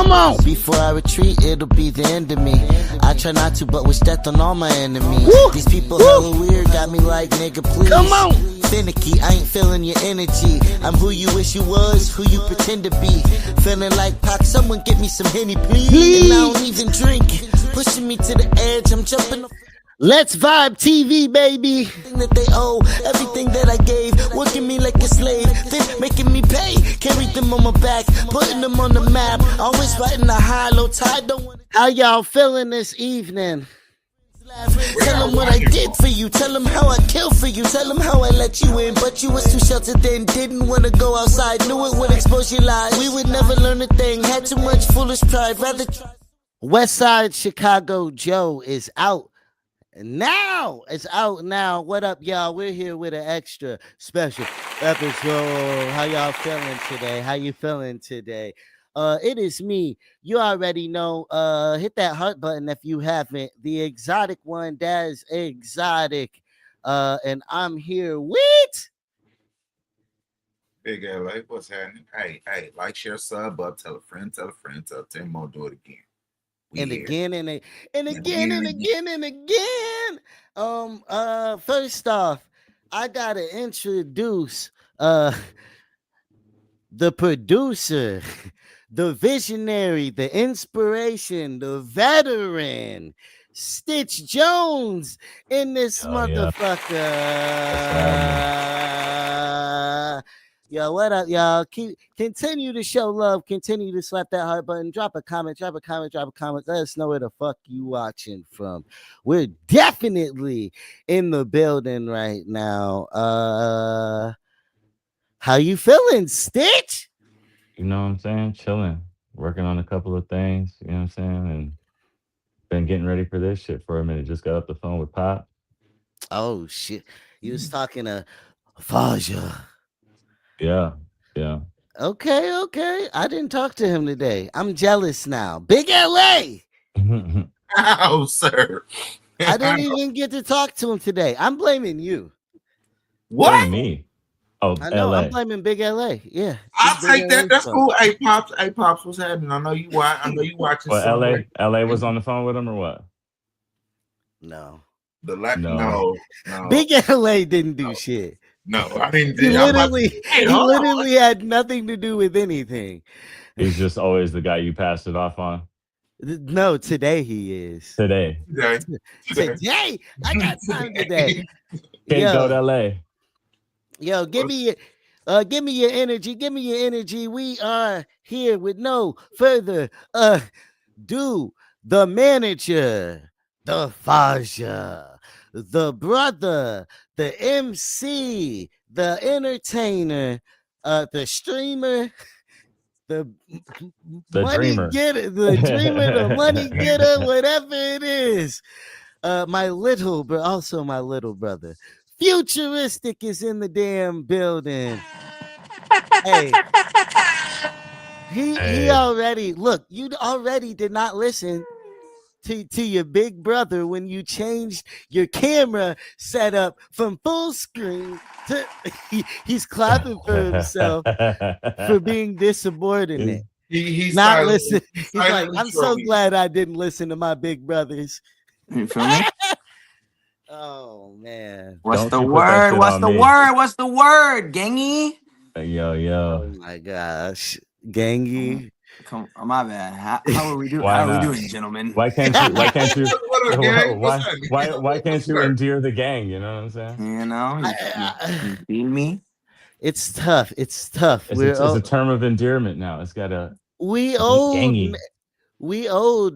Come on. Before I retreat, it'll be the end of me. I try not to, but wish death on all my enemies. Woo. These people hella weird, got me like, nigga, please. Come on. Finicky, I ain't feeling your energy. I'm who you wish you was, who you pretend to be. Feeling like Pac, someone get me some Henny, please. And I don't even drink. Pushing me to the edge, I'm jumping. Let's Vibe TV, baby. Everything that they owe, everything that I gave, working me like a slave, then making me pay. Carried them on my back, putting them on the map. Always fighting the high, low tide. Don't wanna. How y'all feeling this evening? Tell them what I did for you. Tell them how I killed for you. Tell them how I let you in, but you was too sheltered then. Didn't want to go outside. Knew it would expose your lies. We would never learn a thing. Had too much foolish pride. Rather try. West Side Chicago Joe is out. Now it's out now. What up, y'all? We're here with an extra special episode. How y'all feeling today? How you feeling today? It is me. You already know. Hit that heart button if you haven't. The exotic one, Daz Exotic. And I'm here with Big LA, what's happening? Hey, like, share, sub up, tell a friend, tell 10 more, do it again. Again. First off, I gotta introduce the producer, the visionary, the inspiration, the veteran, Stitch Jones in this motherfucker. Yo, what up, y'all? Continue to show love. Continue to slap that heart button. Drop a comment. Let us know where the fuck you watching from. We're definitely in the building right now. How you feeling, Stitch? You know what I'm saying? Chilling. Working on a couple of things, you know what I'm saying? And been getting ready for this shit for a minute. Just got off the phone with Pop. Oh, shit. You was talking to Faja. Yeah. Okay. I didn't talk to him today. I'm jealous now. Big LA. Oh, sir. I didn't even get to talk to him today. I'm blaming you. What? Blame me? Oh, I know. LA. I'm blaming Big LA. Yeah. I'll take that. That's cool. Hey, Pops, what's happening? I know you watching. Well, LA was on the phone with him or what? No. No. Big LA didn't do shit. No, I didn't. He literally had nothing to do with anything. He's just always the guy you pass it off on. No, today he is. Today. Today, I got time today. Can't go to LA. Yo, give me your energy. We are here with no further ado. The manager, the Faja, the brother, the MC, the entertainer, the streamer, the money dreamer. getter, the dreamer, the money getter, whatever it is. My little brother. Futuristic is in the damn building. Hey. He already, look, you already did not listen to your big brother when you changed your camera setup from full screen to he's clapping for himself for being insubordinate. He's not listening. He's like, I'm so glad I didn't listen to my big brothers. You feel me? Oh man. What's the word, gangy? Yo. Oh my gosh. Gangy. Come on, my bad. How are we doing? How are we doing, gentlemen? Why can't you endear the gang? You know what I'm saying? You know, you feel me? It's tough. It's a term of endearment now. It's got a we old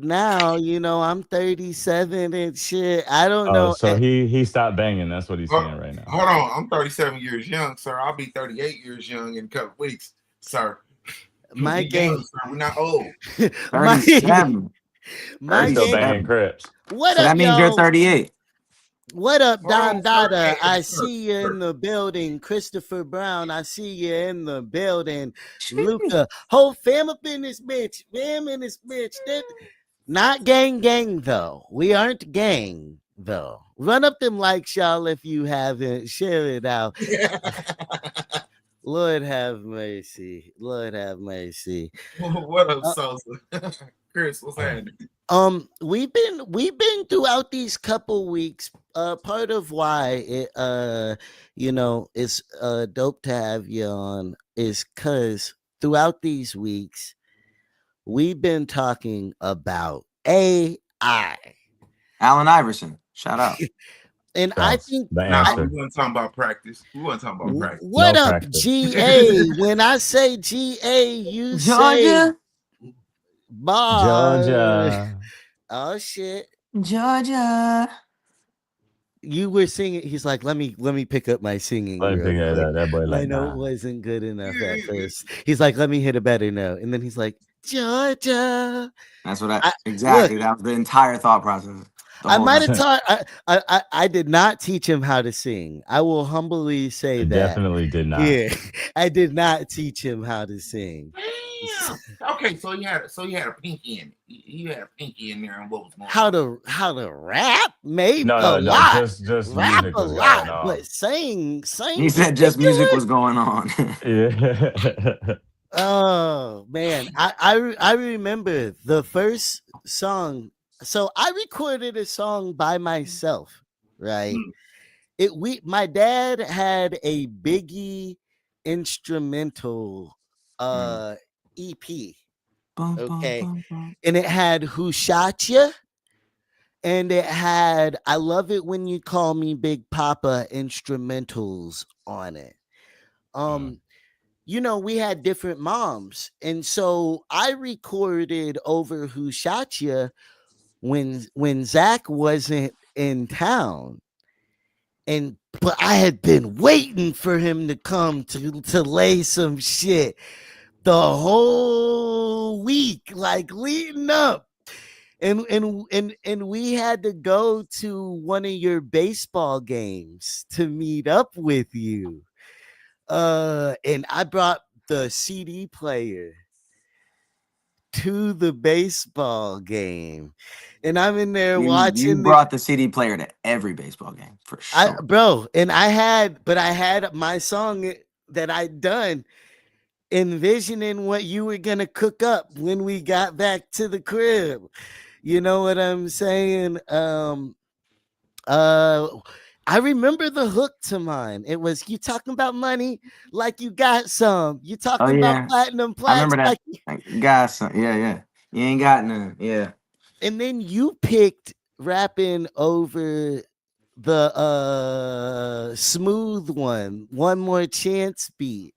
now. You know, I'm 37 and shit. I don't know. So he stopped banging. That's what he's saying right now. Hold on, I'm 37 years young, sir. I'll be 38 years young in a couple weeks, sir. My gang, we're not old. 37. My still gang, banging Crips. What so up, that means y'all? you're 38. What up, Don Dada? Sir, I see you in the building. Christopher Brown, I see you in the building. Luca, whole fam up in this bitch. Fam in this bitch. Not gang though. We aren't gang though. Run up them likes, y'all, if you haven't. Share it out. Lord have mercy. Lord have mercy. What up, Uh, Sosa? Chris, what's happening? we've been throughout these couple weeks. Part of why it it's dope to have you on is cause throughout these weeks we've been talking about AI. Allen Iverson, shout out. And I That's think the Nah, I, we answer. weren't talking about practice. We weren't talking about practice. what No up, practice. GA? When I say GA, you say Georgia, bar. Georgia. Oh shit. Georgia. You were singing. He's like, let me pick up my singing Let me real figure it quick. out. That boy My like, note nah. wasn't good enough at first. He's like, let me hit a better note, and then he's like, Georgia. That's what I I, look, exactly. That was the entire thought process. The I whole might have time. taught. I did not teach him how to sing. I will humbly say I that. definitely did not. Yeah, I did not teach him how to sing. Damn. Okay, so you had a pinky in it. You had a pinky in there, and what was going How on? to rap? Maybe a No. lot. Just Rap music a was going lot, on. but sing He said just music ridiculous. was going on. Yeah. Oh man, I remember the first song. So I recorded a song by myself, right? Mm, My dad had a Biggie instrumental mm. EP, Bum, bum, okay, bum, bum. and it had "Who Shot Ya," and it had "I Love It When You Call Me Big Papa" instrumentals on it. Um, we had different moms. And so I recorded over Who Shot Ya when Zach wasn't in town. But I had been waiting for him to come to lay some shit the whole week, like leading up. And we had to go to one of your baseball games to meet up with you. And I brought the CD player to the baseball game, and I'm in there You watching the brought the CD player to every baseball game for sure. and I had my song that I'd done, envisioning what you were gonna cook up when we got back to the crib. You know what I'm saying? Uh I remember the hook to mine. It was, you talking about money like you got some. You Oh talking about yeah, platinum I plaques remember that. like, Like, got some. Yeah, yeah. You ain't got none. Yeah. and then you picked rapping over the smooth one more chance beat.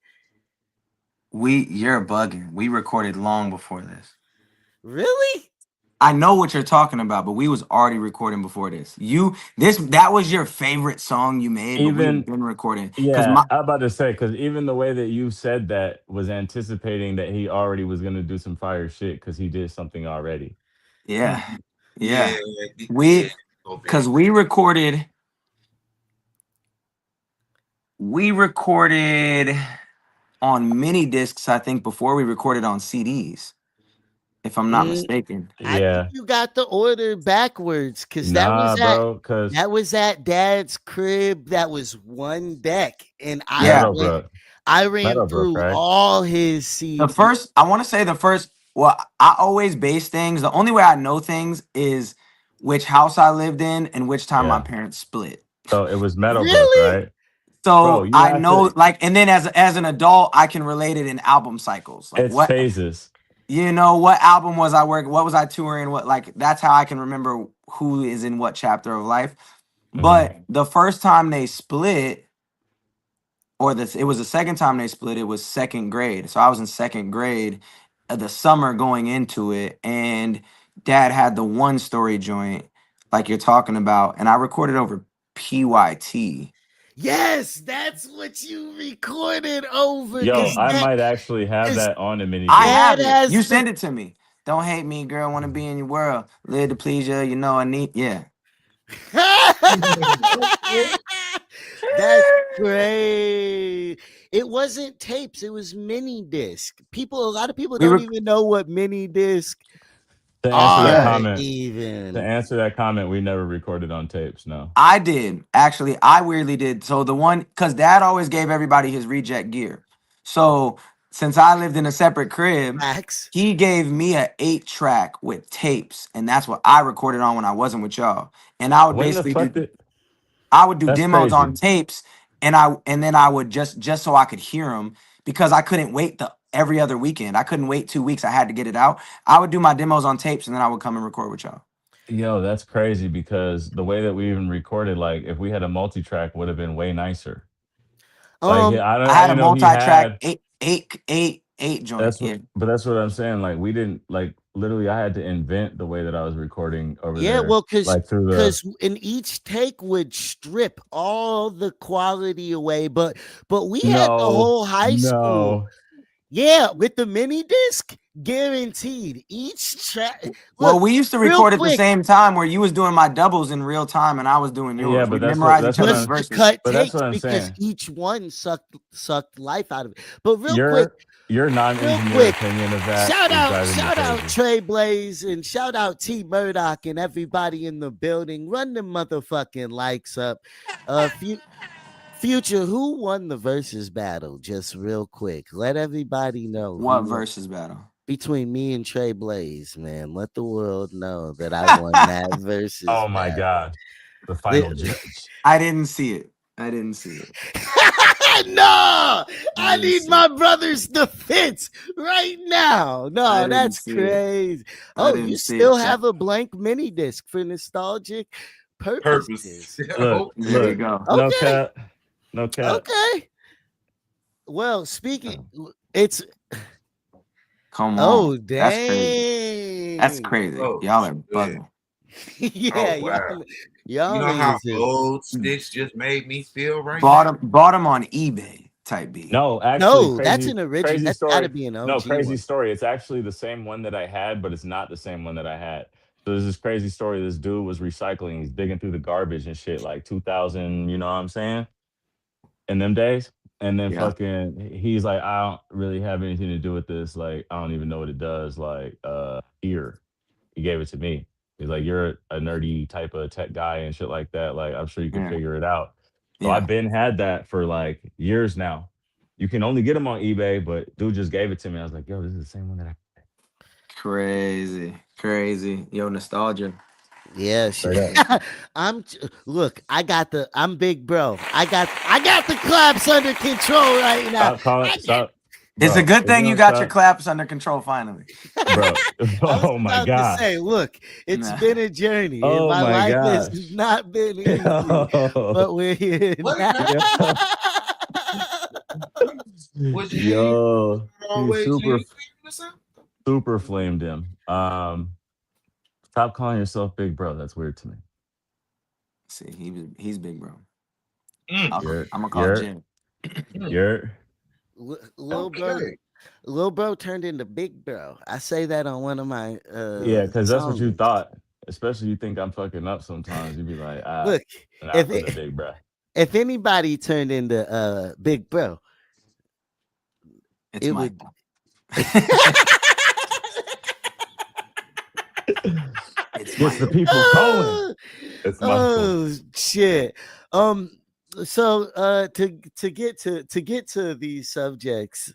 You're bugging. We recorded long before this. Really? I know what you're talking about, but we was already recording before this. That was your favorite song you made, but we had Even been recording because yeah, my I'm about to say because even the way that you said that was anticipating that he already was gonna do some fire shit because he did something already. yeah, Yeah, yeah. yeah. We Go because big. we recorded on mini discs, I think, before we recorded on CDs, if I'm not Mm, mistaken. I think Yeah. you got the order backwards because Nah, bro. Cause that was at Dad's crib. That was one deck, and Yeah. I ran Meadowbrook, through right? all his CDs. I want to say the first, well, I always base things. The only way I know things is which house I lived in and which time my Yeah. parents split. So it was Meadowbrook, Really? right? Bro, So you I have know, to. like, and then as an adult, I can relate it in album cycles. Like, It's phases. what album was I working? What was I touring? What, like, that's how I can remember who is in what chapter of life. Mhm. But the first time they split, it was the second time they split, it was second grade. So I was in second grade, the summer going into it, and dad had the one story joint like you're talking about, and I recorded over PYT. Yes, that's what you recorded over Yo, because I might actually have because that on a mini I disc. have Dad it. has You the send it to me. Don't hate me, girl. Want to be in your world. Live to please you. You know I need. Yeah. That's great. It wasn't tapes, it was mini disc. A lot of people We don't were. even know what mini disc To answer that are Yeah. comment, even. we never recorded on tapes. No. I did actually. I weirdly did. So the one, because dad always gave everybody his reject gear. So since I lived in a separate crib, Max. he gave me a 8-track with tapes, and that's what I recorded on when I wasn't with y'all. And I would When the basically fuck do did I would do that's demos on crazy. tapes, and then I would just so I could hear them because I couldn't wait the every other weekend. I couldn't wait 2 weeks. I had to get it out. I would do my demos on tapes, and then I would come and record with y'all. Yo, that's crazy because the way that we even recorded, like if we had a multi-track would have been way nicer. Like Um, I I had a didn't know he multi-track had eight joint. that's what Yeah, but that's what I'm saying. Like we didn't like literally I had to invent the way that I was recording over yeah, there. well, cause Like through the cause in each take would strip all the quality away, but we had the no, whole high school. no. Yeah, with the mini disc, guaranteed. Each track. well, Look, we used to real record at the quick, same time where you was doing my doubles in real time and I was doing Yeah, yours. but We'd memorize each that's what other's just I'm to verses. cut but that's takes what I'm because saying. each one sucked life out of it. But Your your real non-engineer quick, opinion of that is driving me shout out crazy. Trey Blaze and shout out T Murdoch and everybody in the building. Run the motherfucking likes up. Future, who won the versus battle? Just real quick, let everybody know who What won verses battle? between me and Trey Blaze. Man, let the world know that I won that versus Oh my battle. god. The final The- judge. I didn't see it. I didn't see it. no, I I didn't need see my it. brother's defense right now. I No, didn't that's see it. crazy. I Oh, didn't you see it, still chat. have a blank mini disc for nostalgic Purpose. purposes. Look, There you look, go. no Okay, cap, no cap. okay. Well, speaking, it's Come on. oh That's crazy. That's dang, crazy. Oh Y'all are shit. bugging. yeah, Oh wow. You y'all know how niggas is old sticks just made me feel right now? Bought them on eBay type beat. No, actually, no. That's an original. crazy That's got to story. be an No, OG crazy one. story. It's actually the same one that I had, but it's not the same one that I had. So there's this crazy story. This dude was recycling. He's digging through the garbage and shit, like 2000. You know what I'm saying? In them days. And then Yeah. fucking, he's like, I don't really have anything to do with this. Like, I don't even know what it does. Like, here, he gave it to me. He's like, you're a nerdy type of tech guy and shit like that. Like, I'm sure you can Yeah. figure it out. So Yeah. I've been had that for like years now. You can only get them on eBay, but dude just gave it to me. I was like, yo, this is the same one that I Crazy. Crazy. Yo, nostalgia. Yeah, straight up. look, I'm big bro. I got the claps under control right now. Stop calling. Stop. It's a Bro, good if you thing you don't got your stop, claps under control finally. bro. I was Oh my about to God. say, look, it's Nah. been a journey, and Oh my my life has gosh. not been easy, Yo. but we're here What now. happened? Was you in Yo. He always you ain't or something? super flamed him. Stop calling yourself big bro. That's weird to me. See, he's big, bro. Mm, You're I'm gonna call you're Jim. you're okay. Little bro turned into big bro. I say that on one of my yeah, because that's what you songs. thought. Especially you think I'm fucking up sometimes. You'd be like, Look, not if for the big bro. if anybody turned into big bro, It's it Mike. would. It's Gets the Mike. people going. It's Michael. Oh shit. So to get to these subjects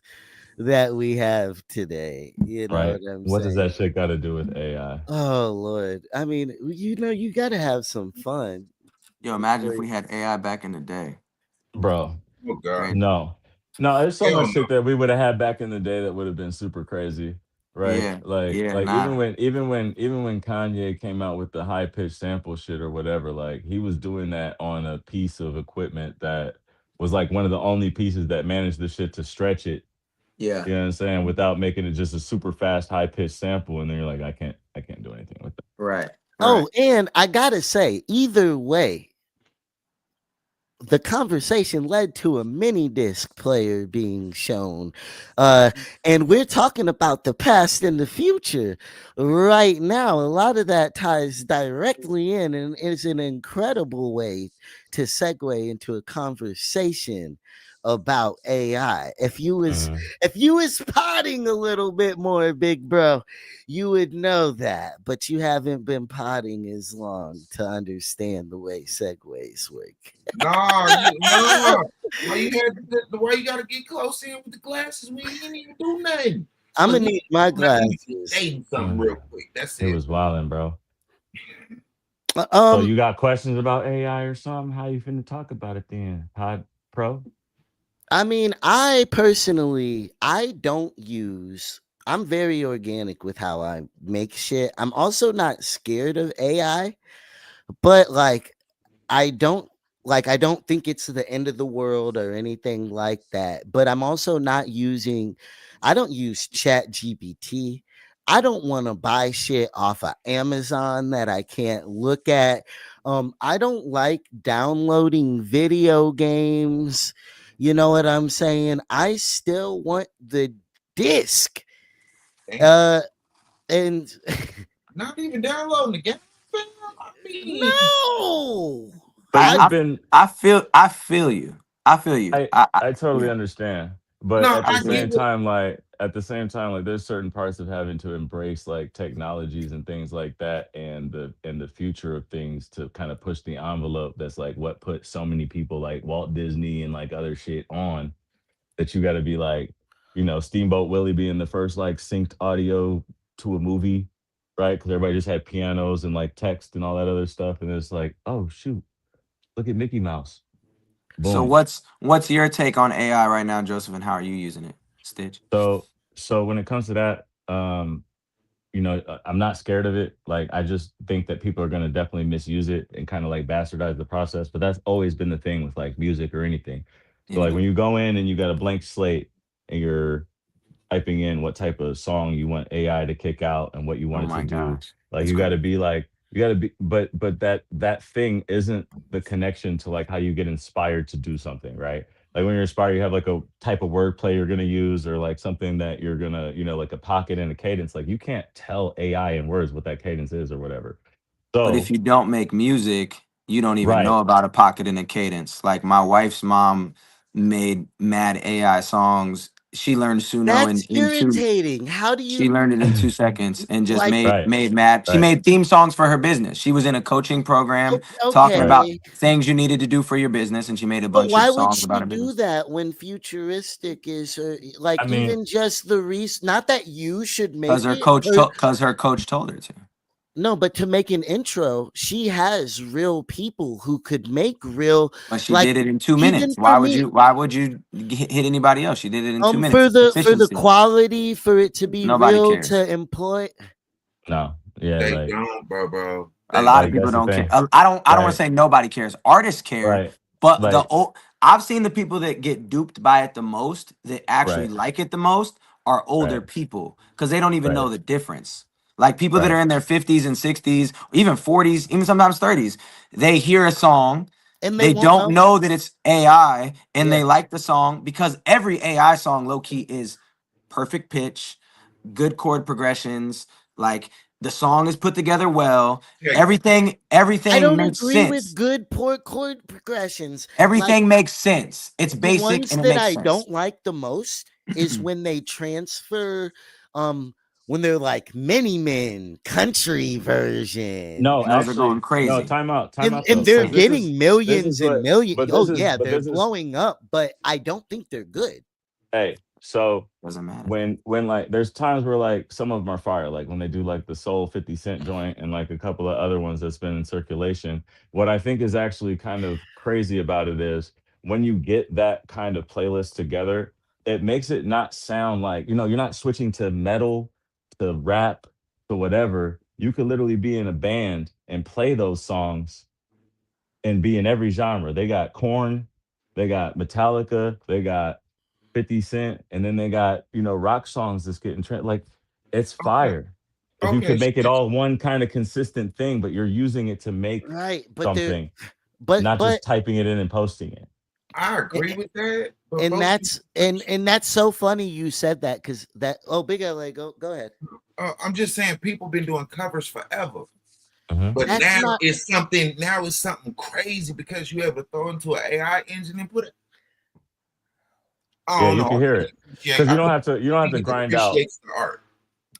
that we have today, you know Right. what I'm What does saying? that shit got to do with AI? Oh Lord. I mean, you gotta have some fun. Yo, imagine if we had AI back in the day. Bro, Oh god. Great. no. No, there's so Hell much no. shit that we would have had back in the day that would have been super crazy. Right? Yeah. Like Yeah. like Nah. even when Kanye came out with the high pitched sample shit or whatever, like he was doing that on a piece of equipment that was like one of the only pieces that managed the shit to stretch it. Yeah. You know what I'm saying? Without making it just a super fast, high pitched sample. And then you're like, I can't do anything with that. Right. Oh, and I gotta say, either way, the conversation led to a mini disc player being shown. And we're talking about the past and the future right now. A lot of that ties directly in and is an incredible way to segue into a conversation about AI. If you was Mhm. potting a little bit more, big bro, you would know that. But you haven't been potting as long to understand the way segues work. Nah, no. Why you gotta get close in with the glasses when you didn't even do nothing? I'm Look, gonna need my let me glasses. say something real quick. That's It it. was wilding, bro. Uh, So Um, you got questions about AI or something? How you finna talk about it then? Pod Pro? I mean, I personally, I don't use. I'm very organic with how I make shit. I'm also not scared of AI, but I don't think it's the end of the world or anything like that. But I'm also not using. I don't use Chat GPT. I don't want to buy shit off of Amazon that I can't look at. I don't like downloading video games. You know what I'm saying? I still want the disc. Damn. Uh, and Not even downloading the game, fam. I mean, no, But I you've I been I feel you. I feel you. I totally Yeah, understand. But no, at I the I feel get same you. what. time, there's certain parts of having to embrace like technologies and things like that and the future of things to kind of push the envelope that's like what put so many people like Walt Disney and like other shit on that you gotta be like, Steamboat Willie being the first like synced audio to a movie, right? Because everybody just had pianos and like text and all that other stuff. And it's like, oh shoot, look at Mickey Mouse. So Boom. what's your take on AI right now, Joseph, and how are you using it, Stitch? So when it comes to that, I'm not scared of it. Like I just think that people are gonna definitely misuse it and kind of like bastardize the process. But that's always been the thing with like music or anything. So like when Anything? you go in and you got a blank slate and you're typing in what type of song you want AI to kick out and what you Oh want it to my do. gosh, Like it's you got to crazy. be like you got to be, but that thing isn't the connection to like how you get inspired to do something, right? Like when you're inspired, you have like a type of wordplay you're gonna use, or like something that you're gonna, like a pocket and a cadence. Like you can't tell AI in words what that cadence is or whatever. But if So you don't make music, you don't even right, know about a pocket and a cadence. Like my wife's mom made mad AI songs. She learned Suno that's in two. irritating. How do you She learned it in 2 seconds and just like? made mad. She right, made theme songs for her business. She was in a coaching program talking right. about Okay, things you needed to do for your business, and she made a but bunch why of would songs she about her do business. that when futuristic is her? Like I mean, even just the reason, not that you should Cause make her it. coach told, cause her coach told her to. No, but to make an intro, she has real people who could make real, But she like did it in two even minutes. for Why would me, you? Why would you hit anybody else? She did it in 2 minutes. for It's the efficiency. quality, for it to be Nobody real, cares. to employ. no, yeah, They like don't, bro. A They lot of like people that's the don't care. thing, I don't want to right, say nobody cares. Artists care, right, but like I've seen the people that get duped by it the most, that actually right, like it the most, are older right, people because they don't even right, know the difference. Like people that right, are in their 50s and 60s, even 40s, even sometimes 30s, they hear a song, And they they won't don't know. know that it's AI, and Yeah, they like the song because every AI song, low key, is perfect pitch, good chord progressions, like the song is put together well. hey, I Everything don't makes agree with sense. good poor chord progressions. Like Everything makes sense. It's the basic ones and it that makes I sense. don't like the most is when they transfer, um, when they're like mini men country version. no, And those are going actually, no, crazy. time out And though, they're because getting this is millions and what, million. but Oh yeah, they're this is, blowing up, but I don't think they're good. hey, so Doesn't matter. when like there's times where like some of them are fire, like when they do like the Soul 50 Cent joint and like a couple of other ones that's been in circulation. What I think is actually kind of crazy about it is when you get that kind of playlist together, it makes it not sound like, you're not switching to metal, to rap, to whatever. You could literally be in a band and play those songs and be in every genre. They got Corn, they got Metallica, they got 50 Cent, and then they got, rock songs that's getting trend. Like it's okay, fire. If you okay, could make it all one kind of consistent thing, but you're using it to make Right, but they're something, but not but just typing it in and posting it. I agree with that, but and bro, that's so funny you said that because that. Oh, big LA, go ahead. I'm just saying people been doing covers forever. Mhm. But That's not now it's something crazy because you have to throw into an AI engine and put it. I Yeah, don't you know. can hear it because you don't I have to think it grind out. appreciates the art.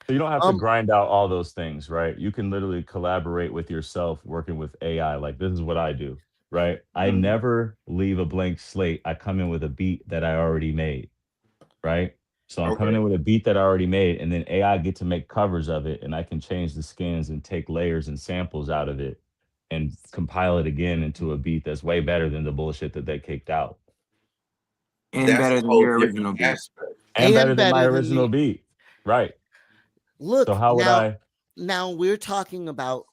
So you don't have to Um, grind out all those things, right? You can literally collaborate with yourself working with AI. Like this is what I do, right? I Mhm. never leave a blank slate. I come in with a beat that I already made, right? So I'm coming Okay. in with a beat that I already made, and then AI get to make covers of it, and I can change the skins and take layers and samples out of it and compile it again into a beat that's way better than the bullshit that they kicked out And That's a better than whole your different original beat. aspect. and better and than my better than original the beat. Right. So look how would now. I Now we're talking about.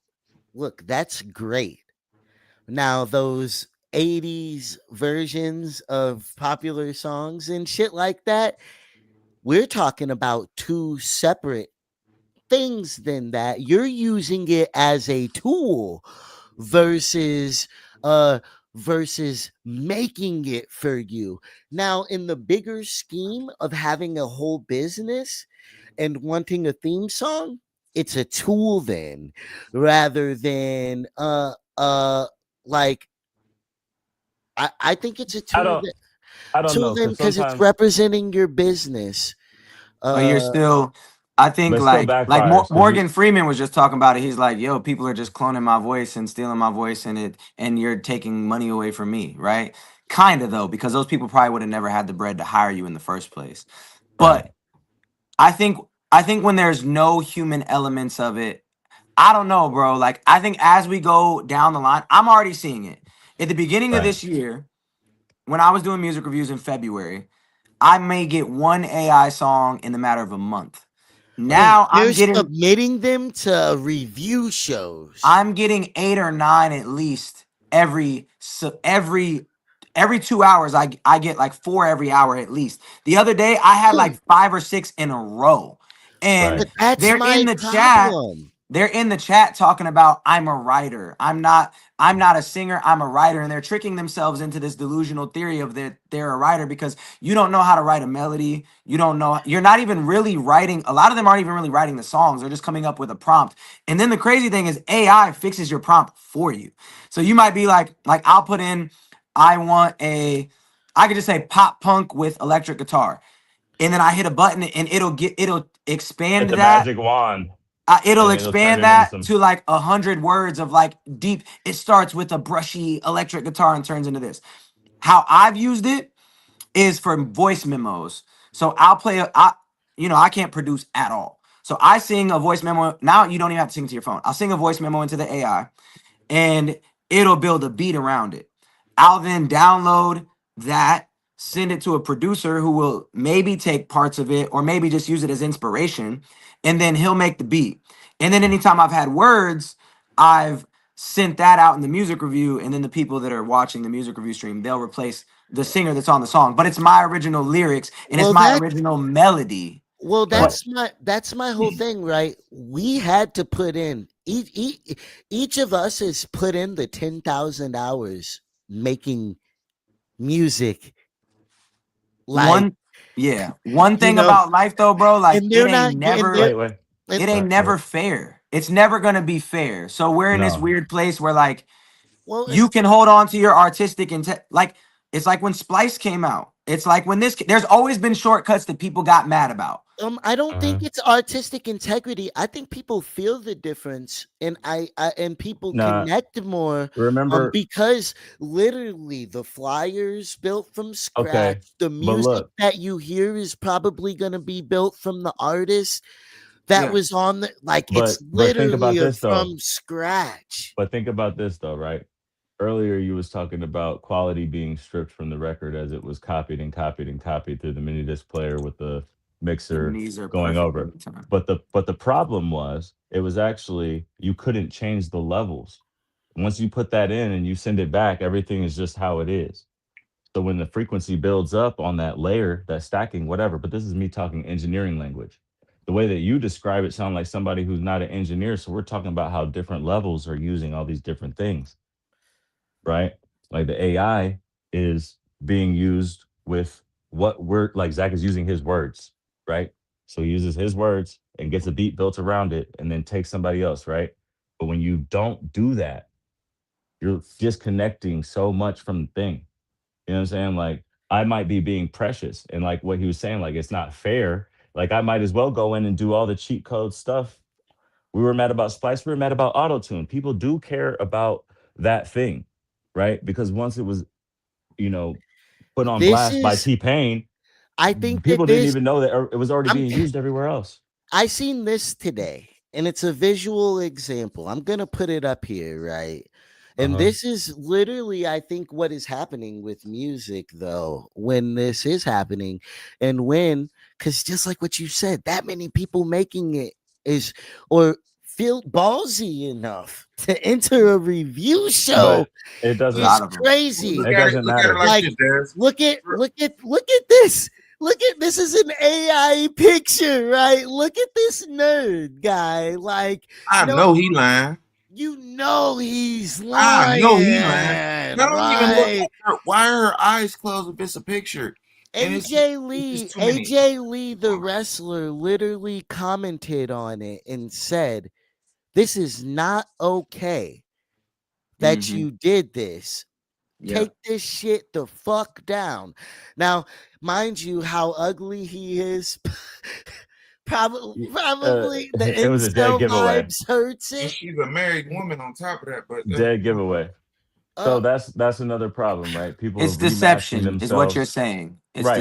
Look, that's great. Now those 80s versions of popular songs and shit like that, we're talking about two separate things than that. You're using it as a tool versus uh versus making it for you. Now in the bigger scheme of having a whole business and wanting a theme song, it's a tool then rather than like I think it's a I tool don't that I don't tool know then because because it's sometimes representing your business. But you're Uh still, I think but it still backfires because you Morgan Freeman was just talking about it. He's like, yo, people are just cloning my voice and stealing my voice, and you're taking money away from me, right? Kind of though, because those people probably would have never had the bread to hire you in the first place. right, But I think I think when there's no human elements of it, I don't know, bro. Like I think as we go down the line, I'm already seeing it. At the beginning of right. this year, when I was doing music reviews in February, I may get one AI song in the matter of a month. wait, Now you're submitting them to review shows. I'm getting 8 or 9 at least every 2 hours. I get like four every hour at least. The other day I had like 5 or 6 in a row, and Right. But that's they're in my the chat. problem. They're in the chat talking about I'm a writer. I'm not a singer, I'm a writer. And they're tricking themselves into this delusional theory of that they're a writer because you don't know how to write a melody. You don't know, you're not even really writing. A lot of them aren't even really writing the songs. They're just coming up with a prompt. And then the crazy thing is AI fixes your prompt for you. So you might be like I'll put in, I want a, I could just say pop punk with electric guitar. And then I hit a button and it'll Hit expand the that, magic wand it'll and it'll turn expand it into that some to like 100 words of like deep. It starts with a brushy electric guitar and turns into this. How I've used it is for voice memos. So I'll play I can't produce at all. So I sing a voice memo. Now you don't even have to sing to your phone. I'll sing a voice memo into the AI and it'll build a beat around it. I'll then download that, send it to a producer who will maybe take parts of it or maybe just use it as inspiration, and then he'll make the beat. And then anytime I've had words, I've sent that out in the music review, and then the people that are watching the music review stream, they'll replace the singer that's on the song. But it's my original lyrics and it's Well, my that original melody. well, But right. that's my whole thing, right? We had to put in each of us has put in the 10,000 hours making music, like one, yeah, one you thing know, about life though, bro, like and they're not getting there. Wait. And it ain't Wait. never fair. It's never gonna be fair. So we're in this No. weird place where like well, you can hold on to your artistic intent. Like it's like when Splice came out. It's like when there's always been shortcuts that people got mad about. I don't think Uh-huh. it's artistic integrity. I think people feel the difference, and and people Nah. connect more, Remember, because literally the flyers built from scratch, okay. the But music look, that you hear is probably going to be built from the artist that Yeah. was on the, like, it's but think about literally this though. from scratch. But think about this though, right? Earlier you was talking about quality being stripped from the record as it was copied and copied and copied through the mini disc player with the And mixer these are going perfect over. every time. But the problem was it was actually you couldn't change the levels. Once you put that in and you send it back, everything is just how it is. So when the frequency builds up on that layer, that stacking, whatever, but this is me talking engineering language. The way that you describe it sound like somebody who's not an engineer. So we're talking about how different levels are using all these different things, right? Like the AI is being used with what we're like Zach is using his words, right? So he uses his words and gets a beat built around it and then takes somebody else, right? But when you don't do that, you're disconnecting so much from the thing. You know what I'm saying? Like I might be being precious. And like what he was saying, like it's not fair. Like I might as well go in and do all the cheat code stuff. We were mad about Splice. We were mad about auto tune. People do care about that thing, right? Because once it was, you know, put on This blast by is, T Pain, I think people that didn't this, even know that it was already I'm, being used everywhere else. I seen this today, and it's a visual example. I'm gonna put it up here, right? Uh And huh. this is literally, I think, what is happening with music, though, when this is happening, and when, because just like what you said, that many people making it is, or feel ballsy enough to enter a review show But it A is lot doesn't. of them. Well, crazy. It doesn't look at it matter. like Like, this, Dez. look at this. Look at this is an AI picture, right? Look at this nerd guy. Like, I no, know he lying. you know he's I know he lying. lying, I don't even look right? at her. Why are her eyes closed if it's a picture? And it's just too many. AJ Lee, the wrestler, literally commented on it and said, "This is not okay that Hmm. you did this. Yeah. Take this shit the fuck down." Now, mind you, how ugly he is. Probably the It was a dead incel giveaway. vibes hurts And it. she's a married woman on top of that. But Dead giveaway. So Uh, that's another problem, right? People are It's rematching deception, is what you're themselves. saying. Right.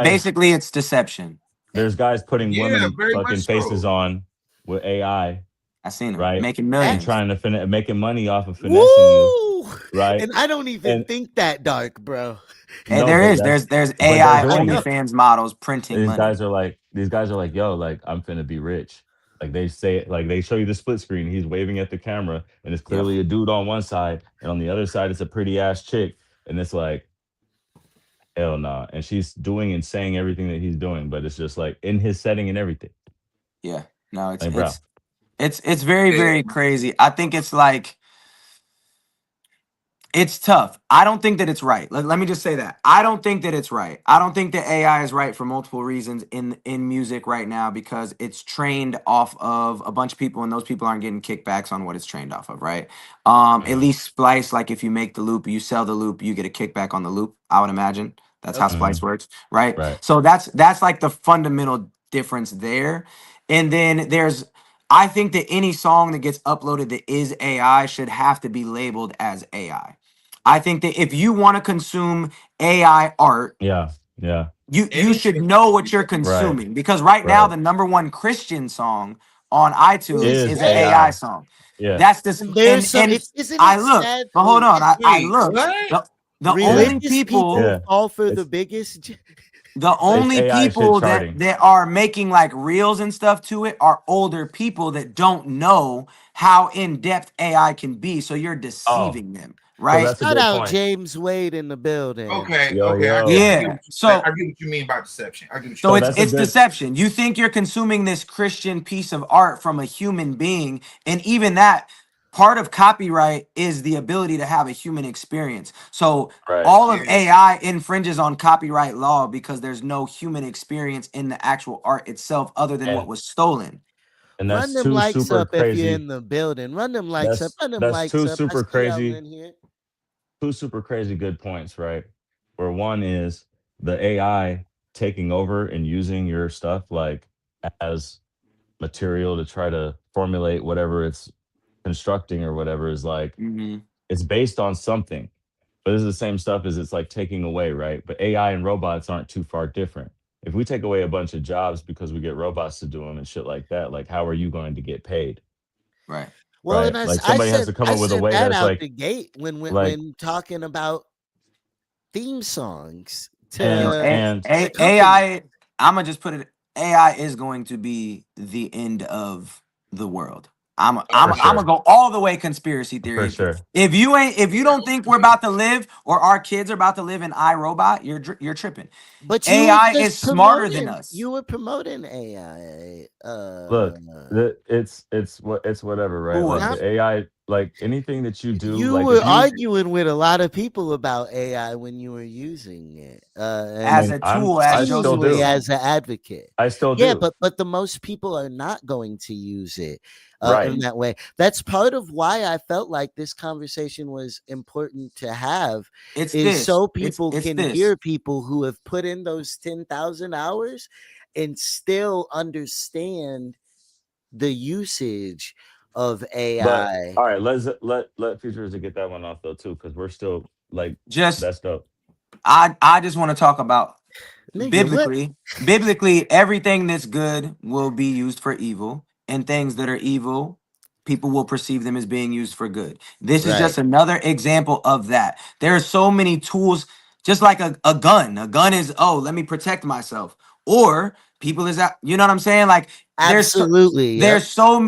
Basically it's deception. There's guys putting yeah, women very fucking much faces so. on with AI, I seen them right? making that And millions. trying to making money off of finessing you, woo! right? And I don't even And think that dark, bro. And no, there but is that's there's but they're AI I doing know. it. OnlyFans models printing money. These guys are like, yo, like I'm finna be rich. Like they say it, like they show you the split screen. He's waving at the camera, and it's Yep. clearly a dude on one side, and on the other side it's a pretty ass chick, and it's like, hell nah. And she's doing and saying everything that he's doing, but it's just like in his setting and everything. Yeah. No, Like, bro, it's very, Yeah, very crazy. I think it's like it's tough. I don't think that it's right. Let me just say that. I don't think that it's right. I don't think that AI is right for multiple reasons in music right now because it's trained off of a bunch of people and those people aren't getting kickbacks on what it's trained off of, right? At hmm least Splice, like if you make the loop, you sell the loop, you get a kickback on the loop, I would imagine. That's how Okay. hmm Splice works, right? right, So that's like the fundamental difference there. And then there's I think that any song that gets uploaded that is AI should have to be labeled as AI. I think that if you want to consume AI art, yeah, yeah, you should anything. know what you're right, consuming because right now right. the number one Christian song on iTunes Is Is is an AI AI. AI? song. Yeah, That's this And there's some, and isn't I it look, sad? but hold on, I Wait, look. what? The yeah, only Religious people people yeah. fall for the It's biggest. the Like, it's only AI shit people that charting. that are making like reels and stuff to it are older people that don't know how in depth AI can be. So you're Oh, deceiving them, so right? that's a shout good out point. What in the building. Okay, Yo, okay. I yo. get Yeah. what you say. So I get what you mean by deception. I get what you So So mean. that's a it's good. deception. You think you're consuming this Christian piece of art from a human being, and even that part of copyright is the ability to have a human experience. So Right. all of Yeah. AI infringes on copyright law because there's no human experience in the actual art itself other than what And was stolen. Run that's them two likes super up if you're crazy. in the building. Run them likes up. That's Run them that's likes two up. I super see y'all crazy, in here. two super crazy good points, right? Where one is the AI taking over and using your stuff like as material to try to formulate whatever it's constructing or whatever is like Hmm. it's based on something. But this is the same stuff as it's like taking away, right? But AI and robots aren't too far different. If we take away a bunch of jobs because we get robots to do them and shit like that, like how are you going to get paid? Right. Well, and Right? Like somebody has to come I up with a said way that that's out like the gate when like talking about theme songs Yo, and to companies. AI, I'm gonna just put it. AI is going to be the end of the world. Oh for I'm wow. gonna sure. go all the way conspiracy For theory. sure. If you don't think we're about to live or our kids are about to live in iRobot, you're tripping. But you were AI just is smarter than promoting. us. You were promoting AI Uh, Look, it's whatever, right? Who Like was? not the AI, like anything that you do, you like were if you, arguing with a lot of people about AI when you were using it, I As and mean, a tool, as I still Joseph was seemingly do, saying. as an advocate. I still Yeah, do, but the most people are not going to use it in right? that way. That's part of why I felt like this conversation was important to have, It's is this. so It's people it's can this. hear people who have put in those 10,000 hours and still understand the usage of But AI. all right, let futures get that one off though too, because we're still like Just that's dope. I just want to talk about Nigga, what? biblically everything that's good will be used for evil, and things that are evil people will perceive them as being used for good. This is Right. just another example of that. There are so many tools, just like a gun. A gun is, oh, let me protect myself. Or people is that, you know what I'm saying, like Absolutely. Yep.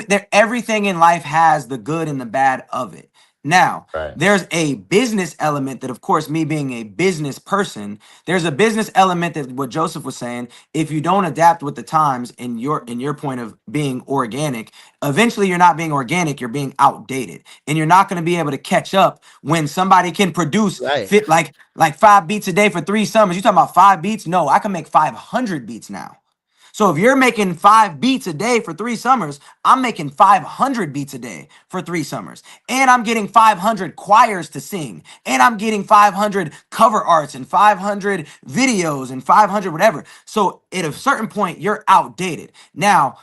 there, everything in life has the good and the bad of it. Now Right, there's a business element that, of course, me being a business person, there's a business element that what Joseph was saying. If you don't adapt with the times in your point of being organic, eventually you're not being organic, you're being outdated. And you're not going to be able to catch up when somebody can produce Right. fit like 5 beats a day for 3 summers. You talking about 5 beats? No, I can make 500 beats now. So if you're making 5 beats a day for 3 summers, I'm making 500 beats a day for 3 summers. And I'm getting 500 choirs to sing. And I'm getting 500 cover arts and 500 videos and 500 whatever. So at a certain point, you're outdated. Now,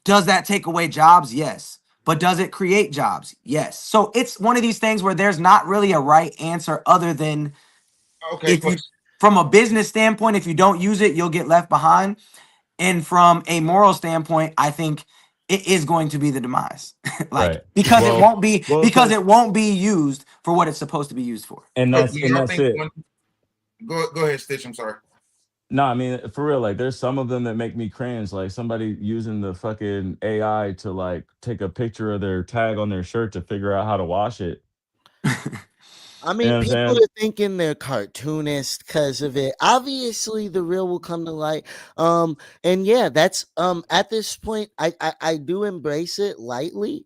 does that take away jobs? Yes. But does it create jobs? Yes. So it's one of these things where there's not really a right answer other than, Okay, if you, from a business standpoint, if you don't use it, you'll get left behind. And from a moral standpoint, I think it is going to be the demise. Like, right. because Because it won't be used for what it's supposed to be used for. so do and y'all that's think it. when go ahead, Stitch? I'm sorry. No, I mean for real, like there's some of them that make me cringe. Like somebody using the fucking AI to like take a picture of their tag on their shirt to figure out how to wash it. I You know mean, what I'm people saying? are thinking they're cartoonist because of it. Obviously, the real will come to light. And yeah, that's at this point, I do embrace it lightly.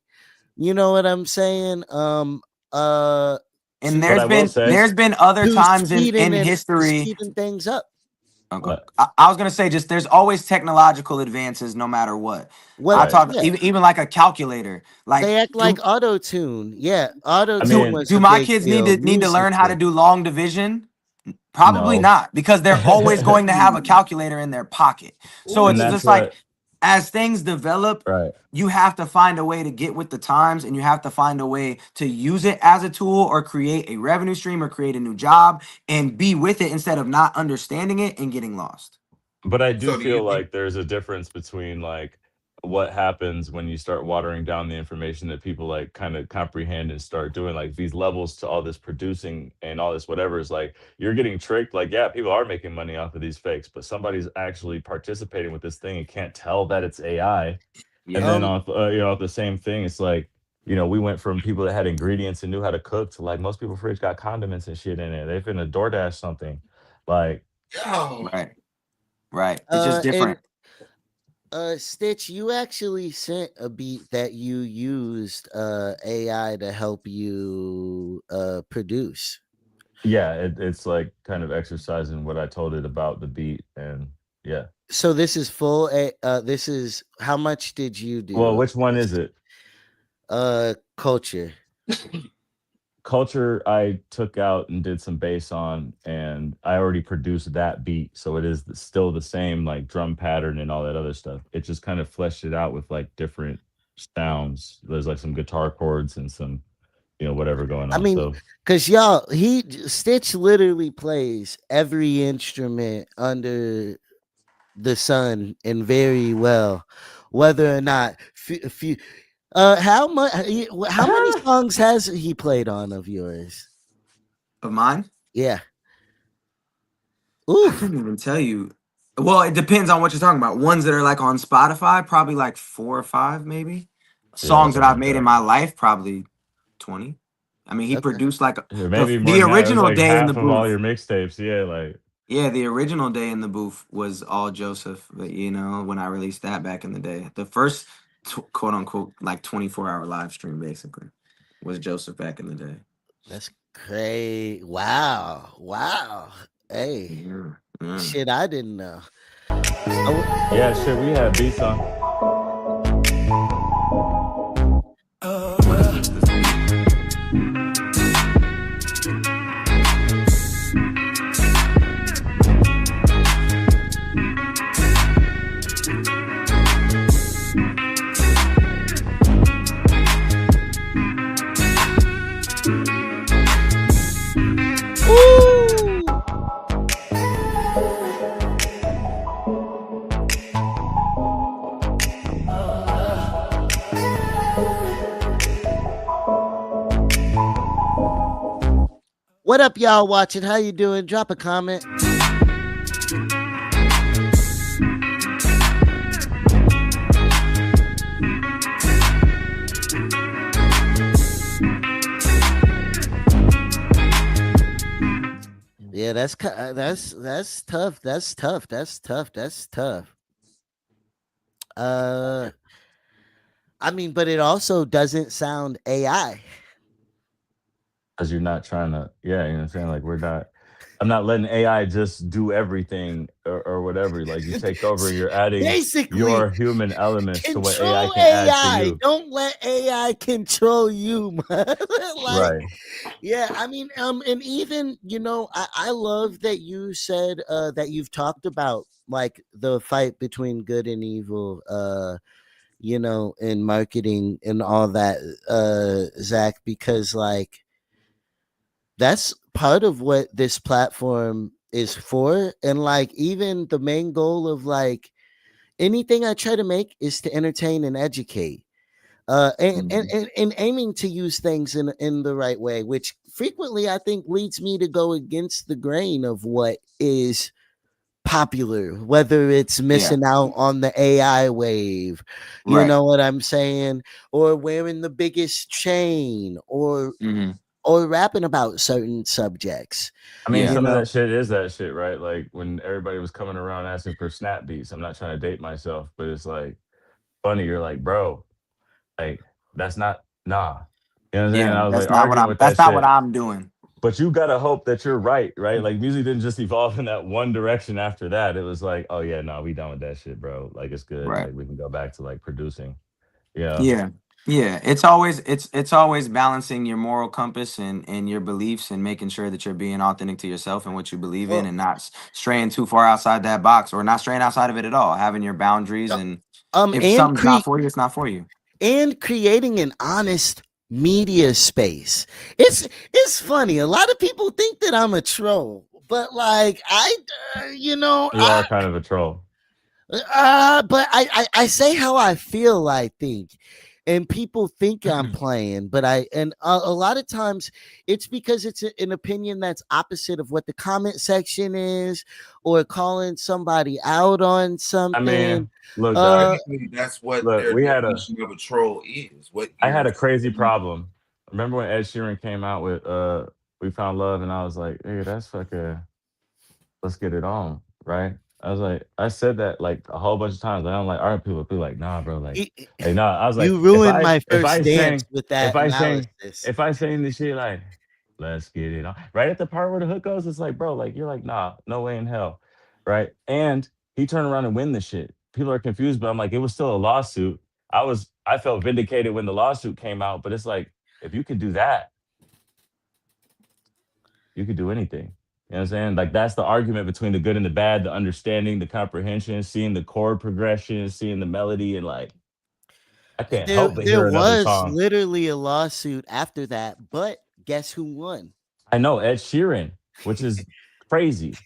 You know what I'm saying? Uh, And But to I will say, there's been other to times speeding in and history. speeding things up. Okay. but I was gonna say, just there's always technological advances no matter what. I What? right. talk Yeah, even like a calculator. Like, they act do like auto tune. Yeah, auto I tune mean, was do a my big kids deal. need to Music learn how to was. do long division? Probably no. not, because they're always going to have a Ooh, calculator in their pocket. So And it's ooh. that's just like, what as things develop, right. you have to find a way to get with the times, and you have to find a way to use it as a tool or create a revenue stream or create a new job and be with it instead of not understanding it and getting lost. But I do So do you feel think? like there's a difference between like what happens when you start watering down the information that people like kind of comprehend and start doing like these levels to all this producing and all this whatever is like you're getting tricked. Like, yeah, people are making money off of these fakes, but somebody's actually participating with this thing and can't tell that it's AI. And Yeah. then Um, off, the same thing, it's like, we went from people that had ingredients and knew how to cook to like most people fridge got condiments and shit in it. They finna DoorDash something. Like, Yo, Right. Right. It's just and different. Stitch, you actually sent a beat that you used AI to help you produce. yeah, it's like kind of exercising what I told it about the beat, and yeah. So this is this is how much did you Well, do of which one is this? it? Culture. Culture, I took out and did some bass on, and I already produced that beat, so it is still the same like drum pattern and all that other stuff. It just kind of fleshed it out with like different sounds. There's like some guitar chords and some whatever going I on. mean, So cause y'all, Stitch literally plays every instrument under the sun and very well, whether or not few. How many songs has he played on of yours? Of mine? Yeah. I Oof. couldn't even tell you. Well, it depends on what you're talking about. Ones that are like on Spotify, probably like 4 or 5, maybe. yeah, Songs that something I've like made in that. my life, probably 20. I mean, he Okay. produced like Yeah, maybe more the than that. It was original like Day in the half of all Booth. your mixtapes. Yeah, like Yeah, the original Day in the Booth was all Joseph, but when I released that back in the day, the first quote unquote like 24-hour live stream basically was Joseph back in the day. That's crazy. Wow. Wow. Hey, Yeah, yeah. shit, I didn't know. Oh, Yeah, shit, we had beats on. ooh. What up, y'all watching? How you doing? Drop a comment. Yeah, that's tough. That's tough. That's tough. That's tough. Uh, I mean, but it also doesn't sound AI. Because you're not trying to, yeah, you know what I'm saying? Like, I'm not letting AI just do everything or whatever. Like, you take over, you're adding Basically, your human elements to what AI control can add to AI. you. Don't let AI control you, man. Like, Right. yeah, I mean, and even I love that you said that you've talked about like the fight between good and evil, in marketing and all that, Zach, because like that's part of what this platform is for, and like even the main goal of like anything I try to make is to entertain and educate. Mhm. And aiming to use things in the right way, which frequently I think leads me to go against the grain of what is popular, whether it's Yeah, missing out on the AI wave, you right. know what I'm saying, or wearing the biggest chain, Hmm. or rapping about certain subjects, I mean, Yeah, you some of know. that shit is that shit, right? Like, when everybody was coming around asking for snap beats, I'm not trying to date myself, but it's like funny. You're like, bro, like, that's not, nah. You know what I'm saying? yeah. I was That's like not what arguing I'm. with that That's not what shit. I'm doing. But you gotta hope that you're right, right? Like, music didn't just evolve in that one direction after that. It was like, oh yeah, no, we done with that shit, bro. Like, it's good. Right. Like, we can go back to like producing. Yeah. Yeah. Yeah. It's always balancing your moral compass and your beliefs and making sure that you're being authentic to yourself and what you believe in Well, and not straying too far outside that box or not straying outside of it at all. Having your boundaries, uh, and if and something's not for you, it's not for you. creating an honest media space. It's funny. A lot of people think that I'm a troll, but like You are kind of a troll. but I say how I feel, I think. And people think I'm playing, but a lot of times it's because it's an opinion that's opposite of what the comment section is, or calling somebody out on I something. mean, look, Doc, Uh, Technically, that's what look, their definition of a troll is. What I you're had a crazy saying. problem. Remember when Ed Sheeran came out with We Found Love, and I was like, hey, that's fucking let's get it on, right? I was like, I said that like a whole bunch of times. Like, I'm like, all right, people be like, nah, bro, y- like, nah. I was like, you ruined my first dance with if that I sing, analysis. if I sing this shit like, let's get it on, right at the part where the hook goes, it's like, bro, like you're like, nah, no way in hell, right? And he turned around and win the shit. People are confused, but I'm like, it was still a lawsuit. I felt vindicated when the lawsuit came out, but it's like, if you could do that, you could do anything. You know what I'm saying? Like, that's the argument between the good and the bad, the understanding, the comprehension, seeing the chord progression, seeing the melody, and like I can't There help but there hear another was song. literally a lawsuit after that, but guess who won? I know Ed Sheeran, which is crazy.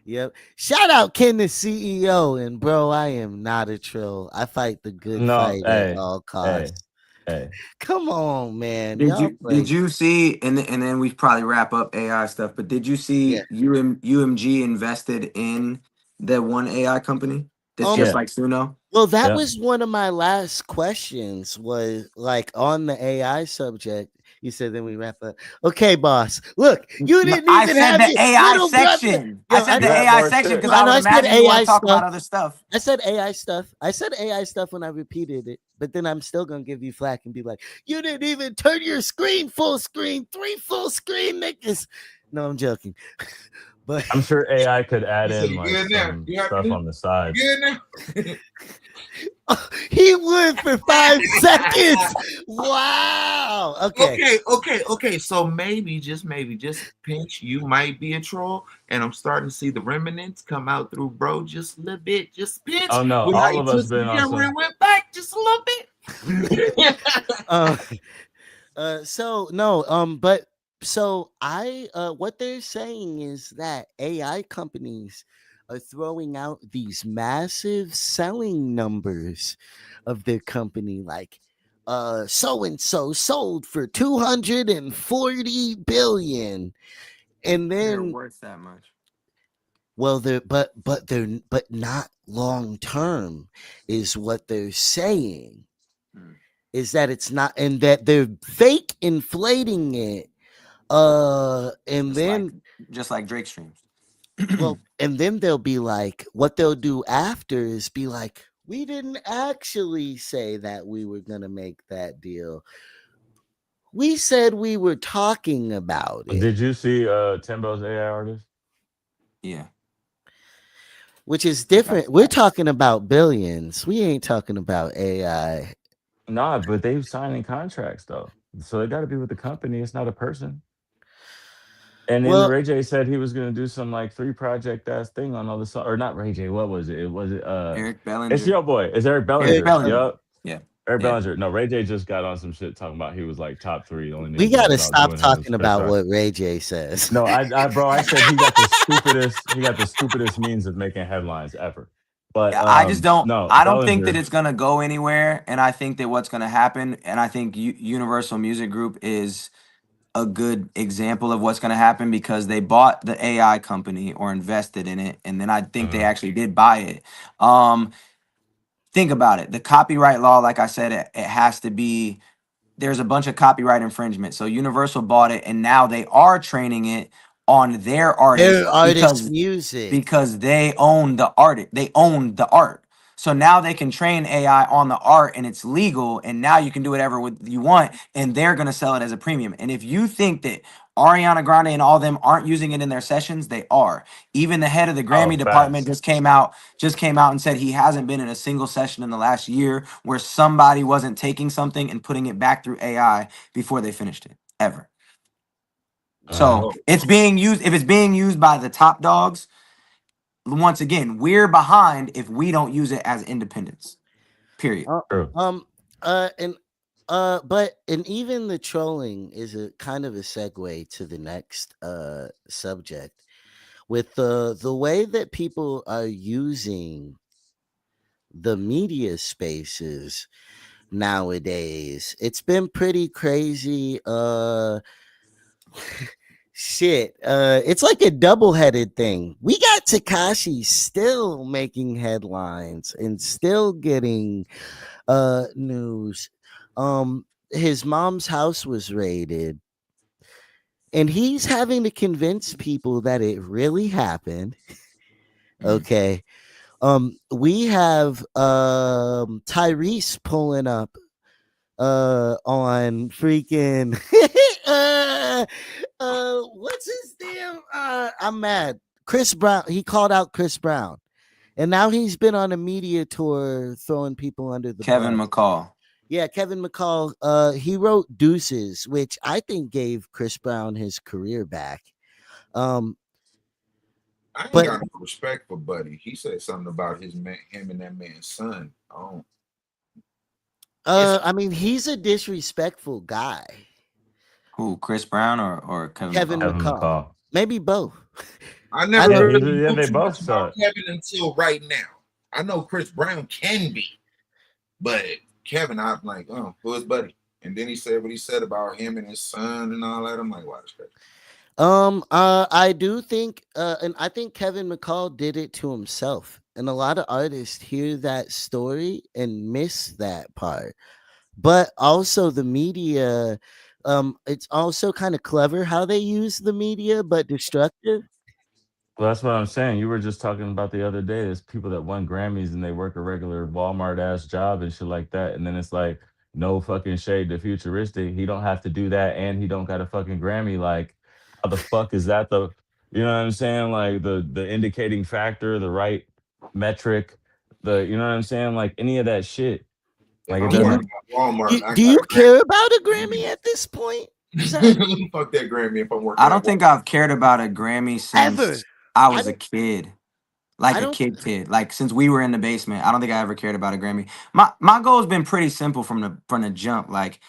Yep. Shout out Ken the CEO, and bro, I am not a troll. I fight the good No, fight at hey, all hey, costs. hey. Come on, man. Did Y'all you did play. you see and then we probably wrap up AI stuff, but did you Yeah. see UMG invested in the one AI company? It's just like Suno. Well, that Yeah. was one of my last questions. Was like on the AI subject. You said then we wrap up. Okay, boss. Look, you didn't I even said have the your AI little brother. section. I Yo, said I the You know. had AI more section shit. because I I know. would I said imagine you want AI to talk about stuff. other stuff. I said AI stuff. I said AI stuff when I repeated it, but then I'm still gonna give you flack and be like, you didn't even turn your screen full screen, 3 full screen niggas. No, I'm joking. But I'm sure AI could add You say in you like good now? some You happy stuff now? on the side. You good now? he would for 5 seconds. Wow. Okay. Okay. So maybe, just pinch. You might be a troll, and I'm starting to see the remnants come out through bro. Just a little bit, just pinch. Oh no, With how all you of us twisted been the on camera some. and went back just a little bit. Uh, so no, but so I what they're saying is that AI companies are throwing out these massive selling numbers of their company, like so and so sold for 240 billion, and They're then worth that much. well they're not long term is what they're saying, Hmm. is that it's not, and that they're fake inflating it. And Just like then, Drake streams. well, and then they'll be like, what they'll do after is be like, we didn't actually say that we were gonna make that deal. We said we were talking about it, Did you see Timbo's AI artist? Yeah. which is That's different. We're talking about billions. We ain't talking about AI. Nah, but they've signing contracts though, so they got to be with the company. It's not a person. And then Well, Ray J said he was gonna do some like 3 project ass thing on all the song, or not Ray J. What was it? It was it. Eric It's Bellinger. your boy. It's Eric Eric Bellinger. Bellinger. Yup. Yeah. Eric Yeah. Bellinger. No, Ray J just got on some shit talking about he was like top 3. The only we niggas going gotta without stop doing him was talking Chris about Rock. what Ray J says. No, bro, I said he got the stupidest. He got the stupidest means of making headlines ever. But Yeah, I just don't. no, I don't think that Bellinger. it's gonna go anywhere, and I think that what's gonna happen, and I think Universal Music Group is a good example of what's gonna happen because they bought the AI company or invested in it, and then I think they Uh, actually did buy it. Um, think about it. The copyright law, like I said, it has to be. There's a bunch of copyright infringement. So Universal bought it, and now they are training it on their Their artists artist music. because they own the art. They own the art. So now they can train AI on the art and it's legal. And now you can do whatever you want. And they're going to sell it as a premium. And if you think that Ariana Grande and all them aren't using it in their sessions, they are. Even the head of the oh, Grammy department facts. just came out and said he hasn't been in a single session in the last year where somebody wasn't taking something and putting it back through AI before they finished it. Ever. Uh, So it's being used. If it's being used by the top dogs, once again, we're behind if we don't use it as independents. Period. Uh, true. um, and but and even the trolling is a kind of a segue to the next subject, with the way that people are using the media spaces nowadays. It's been pretty crazy. Shit. It's like a double-headed thing. We got Takashi still making headlines and still getting news. His mom's house was raided, and he's having to convince people that it really happened. Mm. Okay. We have Tyrese pulling up on freaking what's his damn I'm mad. Chris Brown. He called out Chris Brown. And now he's been on a media tour throwing people under the Kevin bus. McCall. Yeah, Kevin McCall. He wrote Deuces, which I think gave Chris Brown his career back. Um, I ain't but got no respect for Buddy. He said something about him and that man's son. Oh, I mean, he's a disrespectful guy. Who? Chris Brown or Kevin Kevin McCall? Kevin McCall. McCall. Maybe both. I I never Yeah, know. really knew they too both much about suck. Kevin until right now. I know Chris Brown can be, but Kevin, I'm like, oh, who is Buddy? And then he said what he said about him and his son and all that. I'm like, wow, that's crazy. I do think, and I think Kevin McCall did it to himself. and a lot of artists hear that story and miss that part. But also the media, it's also kind of clever how they use the media, but destructive. Well, that's what I'm saying. You were just talking about the other day. There's people that won Grammys and they work a regular Walmart ass job and shit like that. And then it's like, no fucking shade to futuristic. He don't have to do that and he don't got a fucking Grammy. Like, how the fuck is that you know what I'm saying? Like the indicating factor, the right metric, you know what I'm saying? Like any of that shit. If Like it I'm Do you working doesn't. at Walmart, I do got you a care about a Grammy. Grammy at this point, Zach? Fuck that Grammy if I'm I working at don't think Walmart. I've cared about a Grammy Ever? since I I was a don't. kid. I Like a don't. kid. Like since we were in the basement. I don't think I ever cared about a Grammy. My goal has been pretty simple from the jump. Like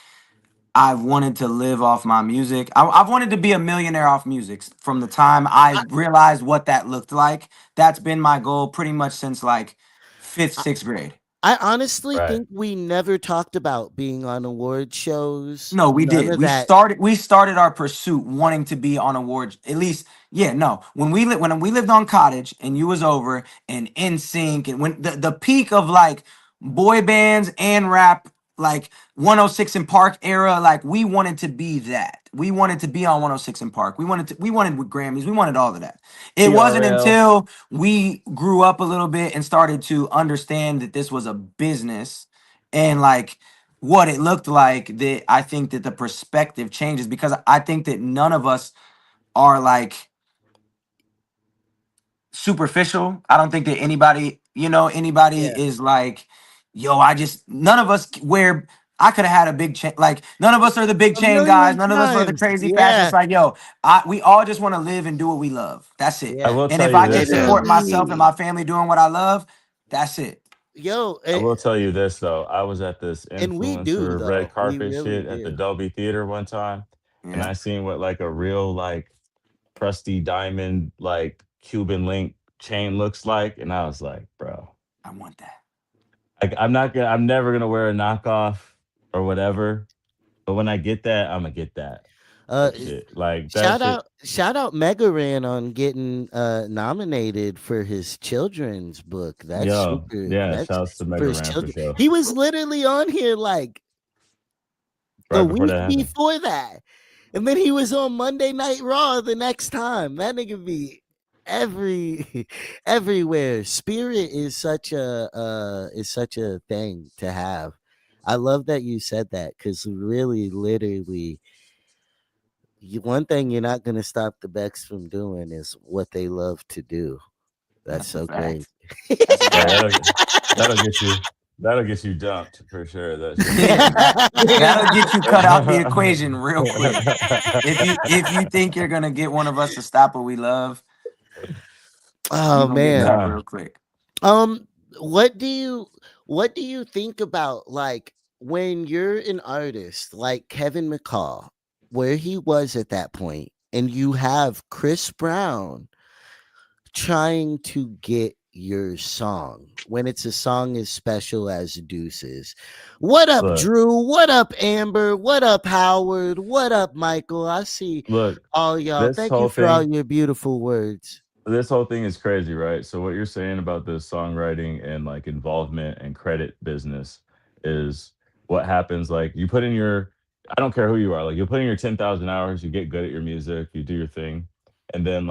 I've wanted to live off my music. I've wanted to be a millionaire off music from the time I I, realized what that looked like. That's been my goal pretty much since like fifth, I sixth grade. I honestly Right. think we never talked about being on award shows. No, we None did. of We that. started. We started our pursuit wanting to be on awards. At least, yeah. No, when we lived on Cottage and you was over and NSYNC and when the peak of like boy bands and rap, like 106 in Park era, like we wanted to be that. We wanted to be on 106 in Park. We wanted with Grammys. We wanted all of that. It wasn't TRL. until we grew up a little bit and started to understand that this was a business and like what it looked like that I think that the perspective changes because I think that none of us are like superficial. I don't think that anybody Yeah. is like, yo, I just none of us wear I could have had a big chain. Like none of us are the big A chain guys. million None of us are the times. crazy fashion. It's Yeah. like, yo, we all just want to live and do what we love. That's it. I Yeah. will And tell if you I can this though. support myself and my Literally. family doing what I love, that's it. Yo, I will tell you this though. I was at this and we do influencer red though. We carpet really shit at the do. Dolby Theater one time, and Yeah, I seen what like a real like crusty diamond like Cuban link chain looks like, and I was like, bro, I want that. like I'm never gonna wear a knockoff or whatever. But when I get that, I'm gonna get that Uh, type shit. Like that shit. shout out Mega Ran on getting nominated for his children's book. That's Yo, super. yeah. That's Shouts to for Mega his Ran for children. sure. He was literally on here like the Right before week that happened. before that. And then he was on Monday Night Raw the next time. That nigga be every everywhere. Spirit is such a thing to have. I love that you said that because really, literally, one thing you're not gonna stop the Becks from doing is what they love to do. That's That's a so crazy. fact. That's a Yeah, fact. that'll get you that'll get you dumped for sure. That shit. Yeah, that'll get you cut out the equation real quick. If you think you're gonna get one of us to stop what we love, you're Oh gonna get man. cut Nah, real quick. Um, what do you what do you think about like when you're an artist like Kevin McCall, where he was at that point, and you have Chris Brown trying to get your song when it's a song as special as Deuces. What up, look, Drew? What up, Amber? What up, Howard? What up, Michael? I see look. all y'all. This Thank you whole for all thing, your beautiful words. this whole thing is crazy, right? So what you're saying about the songwriting and like involvement and credit business is what happens. Like you put in your, I don't care who you are, like you put in your 10,000 hours, you get good at your music, you do your thing, and then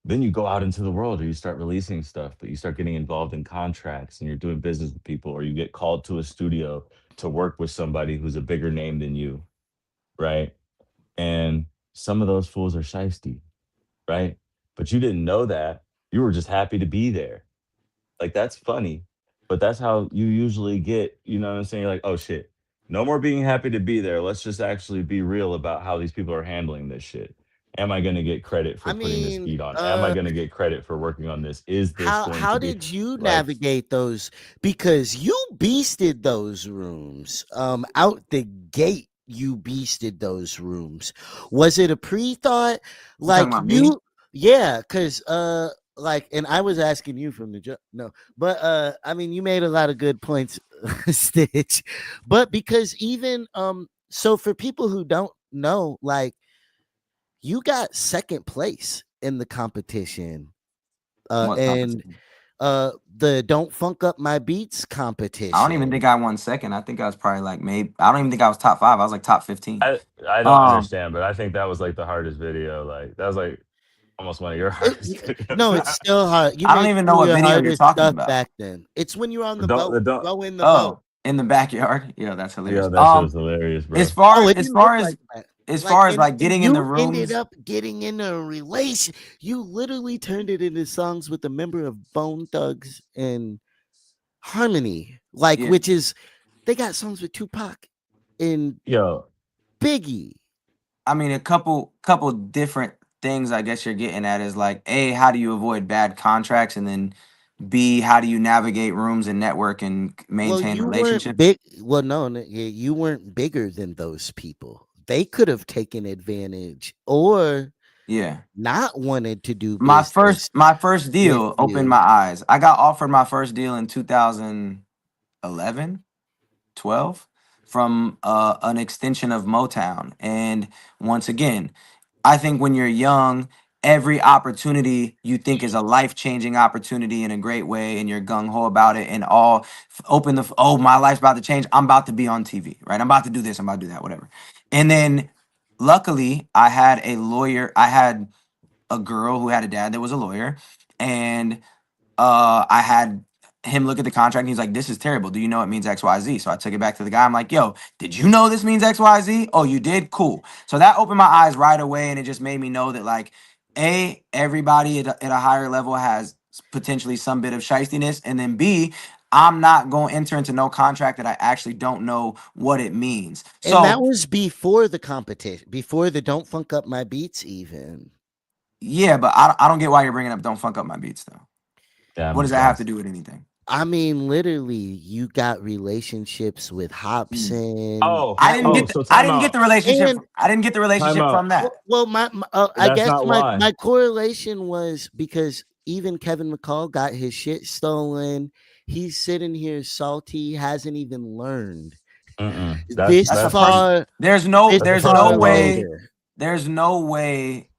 then you go out into the world or you start releasing stuff, but you start getting involved in contracts and you're doing business with people, or you get called to a studio to work with somebody who's a bigger name than you, right? And some of those fools are shiesty, right? But you didn't know that. You were just happy to be there. Like that's funny, but that's how you usually get, you know what I'm saying? You're like, oh shit, no more being happy to be there. Let's just actually be real about how these people are handling this shit. Am I going to get credit for I putting this mean, beat on? Am I going to get credit for working on this? Is this going how to be did you like, navigate those, because you beasted those rooms out the gate? You beasted those rooms. Was it a pre-thought You talking like about me? you? Yeah, because like, and I was asking you from the jump. No, but I mean, you made a lot of good points, Stitch. But because even so for people who don't know, like, you got second place in the competition, What and competition? the Don't Funk Up My Beats competition. I don't even think I won second. I think I was probably like maybe. I don't even think I was top 5. I was like top 15. I don't Um, understand, but I think that was like the hardest video. Like that was like almost one of your hardest No, videos. it's still hard. You I don't made even some know of what your video you're hardest talking stuff about. back then. It's when you're on the Don't boat, the don't rowing the boat. In the backyard. Yeah, that's hilarious. Yo, that shit was hilarious, bro. As far Oh, it as didn't look far as like that. as far as like And getting in the you ended rooms, up getting in a relation. You literally turned it into songs with a member of Bone Thugs and Harmony, like yeah. which is they got songs with Tupac and Yo, Biggie. I mean, a couple different things. I guess you're getting at is like, A, how do you avoid bad contracts, and then B, how do you navigate rooms and network and Well, maintain you weren't relationships? big. Well, no, you weren't bigger than those people. They could have taken advantage or Yeah. not wanted to do My business first with deal opened you. my eyes. I got offered my first deal in 2011, 12 from an extension of Motown. And once again, I think when you're young, every opportunity you think is a life-changing opportunity in a great way, and you're gung-ho about it, and oh, my life's about to change. I'm about to be on TV, right? I'm about to do this, I'm about to do that, whatever. And then luckily I had a lawyer. I had a girl who had a dad that was a lawyer, and I had him look at the contract and he's like, "This is terrible. Do you know it means XYZ?" So I took it back to the guy. I'm like, "Yo, did you know this means XYZ? Oh, you did? Cool." So that opened my eyes right away, and it just made me know that like, everybody at a higher level has potentially some bit of shystiness, and then B, I'm not going to enter into no contract that I actually don't know what it means. And that So was before the competition, before the Don't Funk Up My Beats even. yeah, but I don't get why you're bringing up "Don't Funk Up My Beats" though. yeah, What I'm does that have to lost. do with anything? I mean, literally, you got relationships with Hobson. Oh, I That didn't was oh, get so I time didn't get out. the relationship. and I didn't get the Time relationship from out. that. well, I That's guess not why. my correlation was because even Kevin McCall got his shit stolen. He's sitting here salty, hasn't even learned Mm-mm. this That's the first. far, There's That's the there's first no far time wrong. way. later. There's no way.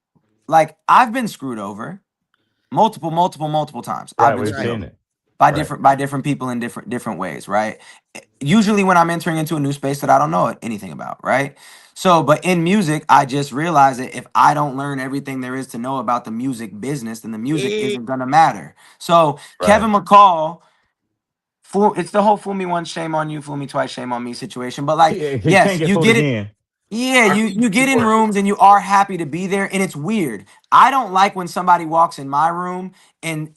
Like I've been screwed over multiple times. I've Right, been we've screwed Right. seen over it. by Right, different people in different ways, right? Usually when I'm entering into a new space that I don't know anything about, right? So, but in music, I just realized that if I don't learn everything there is to know about the music business, then the music Eh, isn't gonna matter. So right. Kevin McCall, it's the whole "fool me once, shame on you; fool me twice, shame on me" situation. But like, He can't yes, get you fooled get it. again. Yeah, I you think get in before rooms and you are happy to be there, and it's weird. I don't like when somebody walks in my room and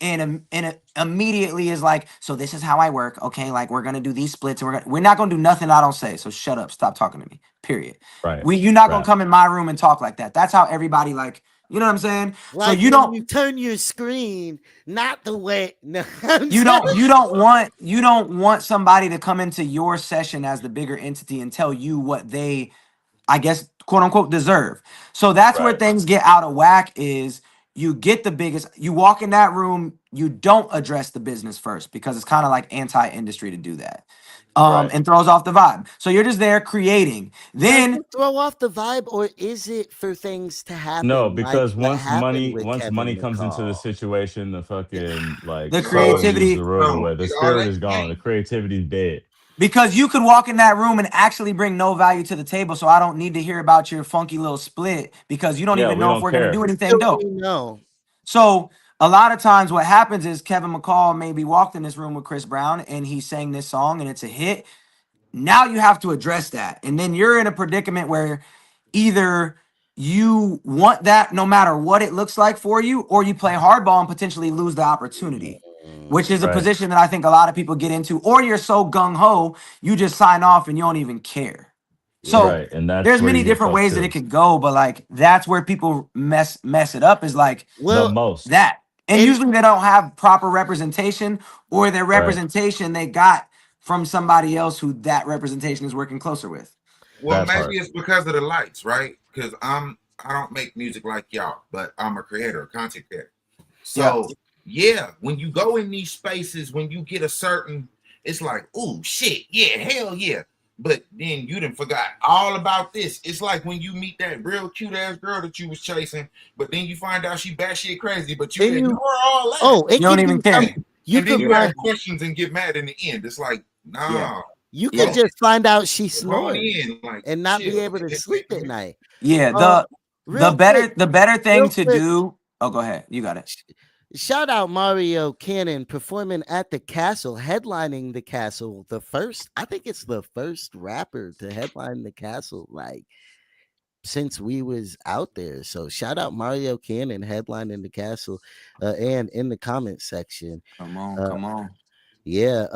immediately is like, "So this is how I work, okay? Like we're gonna do these splits, and we're not gonna do nothing I don't say. So shut up, stop talking to me. Period. Right, You're not gonna right. come in my room and talk like that. That's how everybody like, you know what I'm saying? So like when you turn your screen, not the way. No, I'm sorry. you don't want somebody to come into your session as the bigger entity and tell you what they, I guess, quote unquote, deserve. So that's where Right, things get out of whack is you get the biggest, you walk in that room, you don't address the business first because it's kind of like anti-industry to do that. right. And throws off the vibe. So you're just there creating. Does Then it throw off the vibe, or is it for things to No, happen like because what happened with once Kevin money comes into the McCall? situation, the fucking like the no, soul leaves the creativity, room no, away. The all spirit that is gone. The came. creativity is dead. because you could walk in that room and actually bring no value to the table. So I don't need to hear about your funky little split because you don't Yeah, even we know if don't we're going to do care. anything Still dope. we know. So a lot of times what happens is Kevin McCall maybe walked in this room with Chris Brown and he sang this song and it's a hit. Now you have to address that. And then you're in a predicament where either you want that no matter what it looks like for you, or you play hardball and potentially lose the opportunity, which is a Right, position that I think a lot of people get into, or you're so gung-ho, you just sign off and you don't even care. Yeah. So right. And that's there's where many you get different fucked ways that it too. could go, but like that's where people mess it up is like The Well, most. that. And and usually they don't have proper representation, or their Right. representation they got from somebody else who that representation is working closer with. Well, That maybe part. it's because of the lights, right? Because I don't make music like y'all, but I'm a creator, a content creator. Yeah. So yeah, when you go in these spaces, when you get a certain, it's like, oh shit, yeah, hell yeah. But then you done forgot all about this. It's like when you meet that real cute ass girl that you was chasing, but then you find out she batshit crazy, but you then you ignore all that. oh, You it don't can even be care. You And then could you find have questions and get mad in the end. It's like, Yeah. nah, you Yeah. could just find out she's hone snoring in, like and not be chill. able to sleep at night. Yeah. Uh, The real quick, better thing real to quick. do. Oh, go ahead. You got it. Shout out Mario Cannon performing at the castle, headlining the castle. I think it's the first rapper to headline the castle, like since we was out there. So shout out Mario Cannon headlining the castle, and in the comment section. Come on. Uh, Come on. yeah.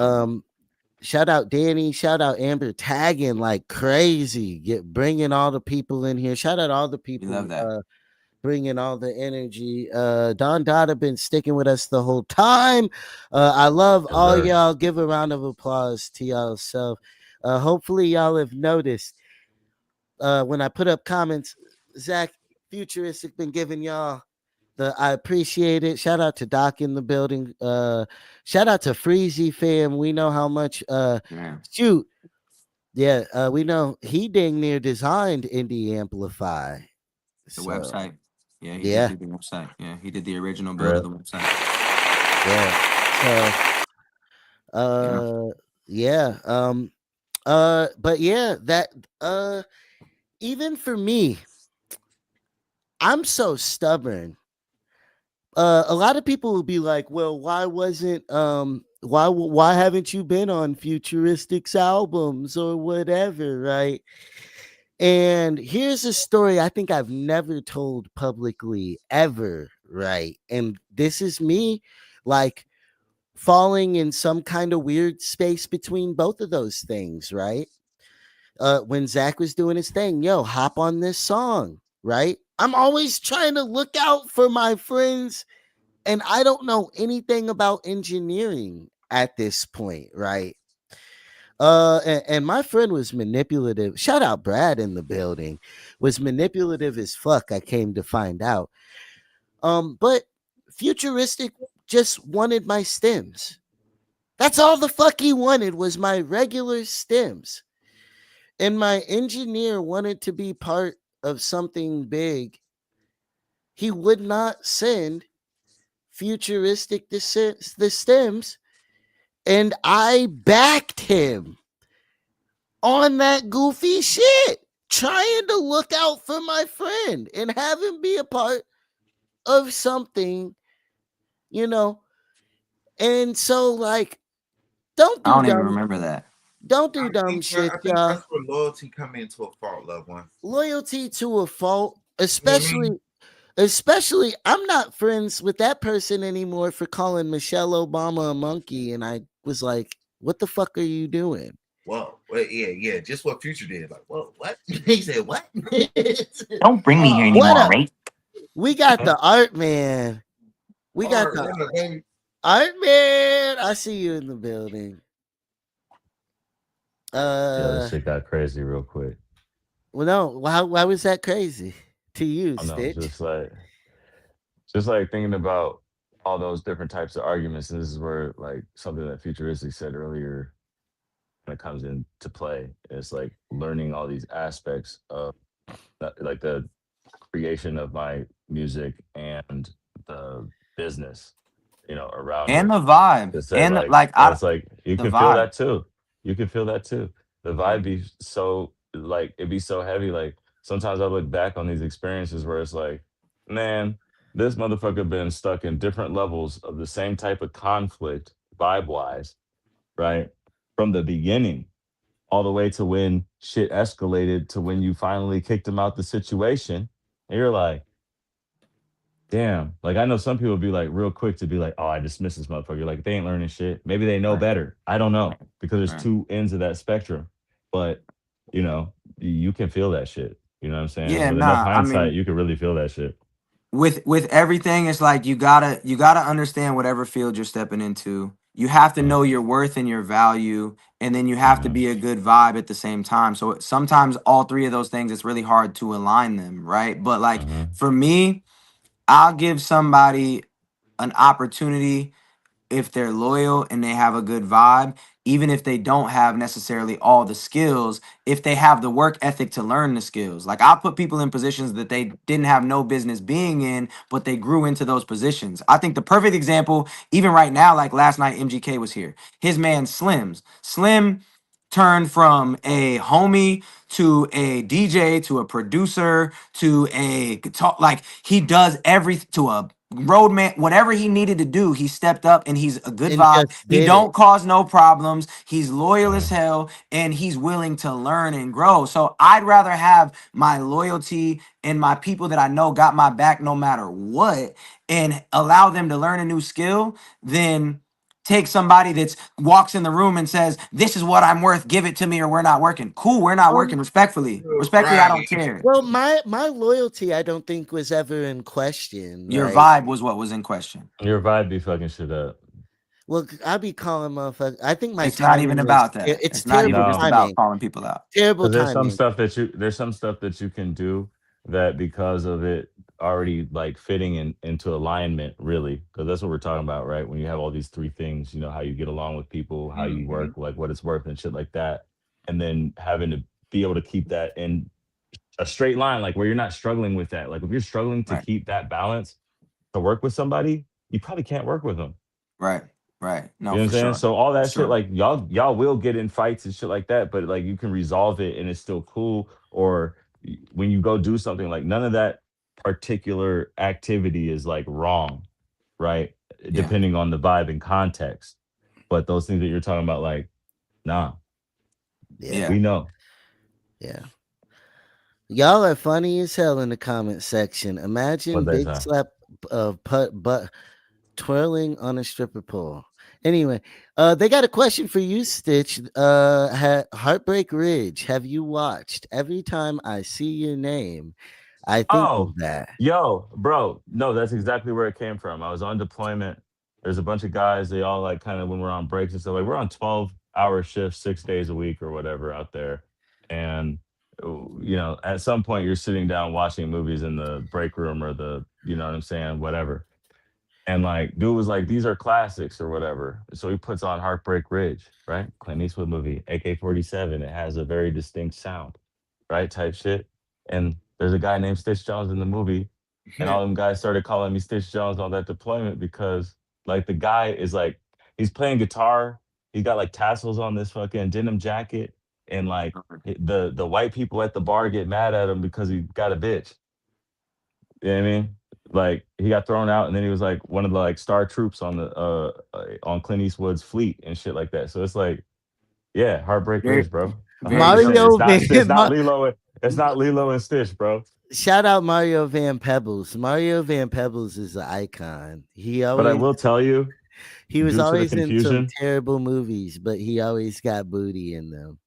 Shout out Danny. Shout out Amber tagging like crazy. Bringing all the people in here. Shout out all the We people. love that. Bringing all the energy. Don Dada been sticking with us the whole time. I love Yes, all sir. y'all. Give a round of applause to y'all self. Hopefully y'all have noticed when I put up comments, Zach Futuristic been giving y'all I appreciate it. Shout out to Doc in the building. Shout out to Freezy fam. We know how much Yeah. shoot. Yeah, we know he dang near designed Indie Amplify. The So website. Yeah, he did yeah, do the website. Yeah, he did the original build of Real. the website. yeah. So Yeah. yeah. But yeah, that even for me, I'm so stubborn. A lot of people will be like, "Well, why haven't you been on Futuristic's albums or whatever?" Right? And here's a story I think I've never told publicly ever, right? And this is me, like falling in some kind of weird space between both of those things, right? When Zach was doing his thing, yo, hop on this song, right? I'm always trying to look out for my friends, and I don't know anything about engineering at this point, right? And my friend was manipulative. Shout out Brad in the building. Was manipulative as fuck, I came to find out. But Futuristic just wanted my stems. That's all the fuck he wanted was my regular stems. And my engineer wanted to be part of something big. He would not send Futuristic the stems, and I backed him on that goofy shit, trying to look out for my friend and have him be a part of something, you know. And so, like, don't I do don't even dumb, remember that. don't do dumb shit, I think y'all. that's where loyalty come into a fault, loved one. Loyalty to a fault, You know what I mean? especially I'm not friends with that person anymore for calling Michelle Obama a monkey, and I was like, what the fuck are you doing? Whoa, well, yeah, just what Future did. Like, whoa, what? He said, what? Don't bring me here What anymore, up? right? We got the art man. We got Hard, the what up, baby? art man. I see you in the building. Yeah, this shit got crazy real quick. Well, no. Why was that crazy to you, I know, Stitch? just like thinking about all those different types of arguments. And this is where like something that Futuristic said earlier when it comes into play. It's like learning all these aspects of like the creation of my music and the business, around And it. the vibe. To say And like, like it's like you the can feel vibe. that too. You can feel that too. The Yeah. vibe be so like it be so heavy. Like sometimes I look back on these experiences where it's like, man, this motherfucker been stuck in different levels of the same type of conflict vibe wise, right? From the beginning all the way to when shit escalated to when you finally kicked him out the situation. And you're like, damn. Like I know some people be like real quick to be like, oh, I dismiss this motherfucker. Like they ain't learning shit. Maybe they know Right. better. I don't know. Right. Because there's Right. two ends of that spectrum. But you can feel that shit. You know what I'm saying? Yeah, With enough nah. I hindsight, mean, you can really feel that shit. with everything, it's like you gotta understand whatever field you're stepping into. You have to know your worth and your value, and then you have to Mm-hmm. be a good vibe at the same time. So sometimes all three of those things, it's really hard to align them, right? But like Mm-hmm. for me, I'll give somebody an opportunity if they're loyal and they have a good vibe, even if they don't have necessarily all the skills, if they have the work ethic to learn the skills. Like I put people in positions that they didn't have no business being in, but they grew into those positions. I think the perfect example, even right now, like last night, MGK was here. His man Slim turned from a homie to a DJ to a producer to a guitar. Like he does everything, to a roadman, whatever he needed to do, he stepped up and he's a good And vibe. just He did it. don't cause no problems. He's loyal as hell and he's willing to learn and grow. So I'd rather have my loyalty and my people that I know got my back no matter what and allow them to learn a new skill than take somebody that's walks in the room and says, "This is what I'm worth, give it to me or we're not working." Cool, we're not working. Respectfully, I Right. don't care. Well, my loyalty, I don't think was ever in question, Your right? vibe was what was in question. Your vibe be fucking shit up. Well, I be calling motherfuckers. I think my It's not even timing was about that. it's It's not even terrible just No. about timing. calling people out. Terrible Because timing. there's some stuff that you can do that because of it already like fitting into alignment, really. Because that's what we're talking about, right? When you have all these three things, you know, how you get along with people, how you Hmm. work, like what it's worth and shit like that. And then having to be able to keep that in a straight line, like where you're not struggling with that. Like if you're struggling to Right. keep that balance to work with somebody, you probably can't work with them. Right. Right. You No, know what I'm for saying? sure. So all For that shit, sure. like y'all will get in fights and shit like that, but like you can resolve it and it's still cool. Or when you go do something, like none of that particular activity is like wrong, right? Yeah. Depending on the vibe and context. But those things that you're talking about, like, nah, Yeah, Yeah. we know. yeah. Y'all are funny as hell in the comment section. What Imagine they big say. slap putt butt twirling on a stripper pole. Anyway, they got a question for you, Stitch. Heartbreak Ridge. Have you watched? Every time I see your name, I think of Oh, that. yo, bro. No, that's exactly where it came from. I was on deployment. There's a bunch of guys, they all like kind of when we're on breaks and stuff, like we're on 12-hour shifts 6 days a week or whatever out there. And you know, at some point you're sitting down watching movies in the break room or the, you know what I'm saying, whatever. And like, dude was like, these are classics or whatever. So he puts on Heartbreak Ridge, right? Clint Eastwood movie, AK-47. It has a very distinct sound, right? Type shit. And there's a guy named Stitch Jones in the movie. And all them guys started calling me Stitch Jones on that deployment because like the guy is like, he's playing guitar. He got like tassels on this fucking denim jacket. And like the white people at the bar get mad at him because he got a bitch. You know what I mean? Like he got thrown out, and then he was like one of the like star troops on the on Clint Eastwood's fleet and shit like that. So it's like, yeah, Heartbreak Very, Ridge, bro, very 100%. Mario dope. Van It's not Lilo. It's not Lilo and Stitch, bro. Shout out Mario Van Pebbles. Mario Van Pebbles is an icon. But I will tell you, He was due to the always in some confusion, terrible movies, but he always got booty in them.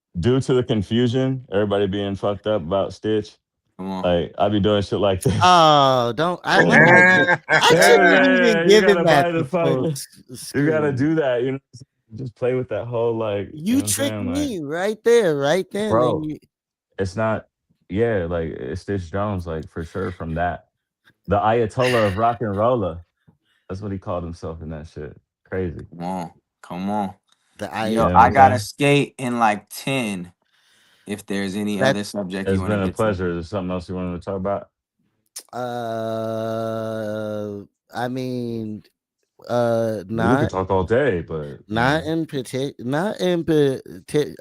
everybody being fucked up about Stitch, Come on. like I be doing shit like this. Oh, don't I Hey shouldn't have even man, you given gotta that buy the the full fucking. You gotta screen. do that. You know, just play with that whole like. You You know what I'm tricked saying, like, me right there, right then. Then bro. you It's not, yeah, like it's Stitch Jones, like for sure from that. The Ayatollah of rock and roller. That's what he called himself in that shit. Crazy. Come on. Come on. the You Yo, know what I I'm Ayatollah. gotta saying? skate in like 10 if there's any That other subject you It's want to been a get to. pleasure. Is there something else you wanted to talk about? I mean, We could not talk all day, but you know.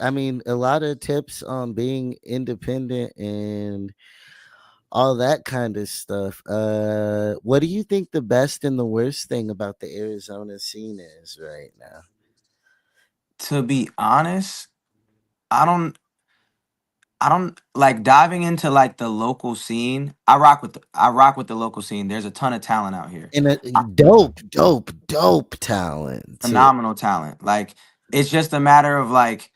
I mean, a lot of tips on being independent and all that kind of stuff. What do you think the best and the worst thing about the Arizona scene is right now? To be honest, I don't I don't like diving into like the local scene. I rock with the local scene. There's a ton of talent out here. And a Mhm. dope talent too. Phenomenal talent. Like it's just a matter of like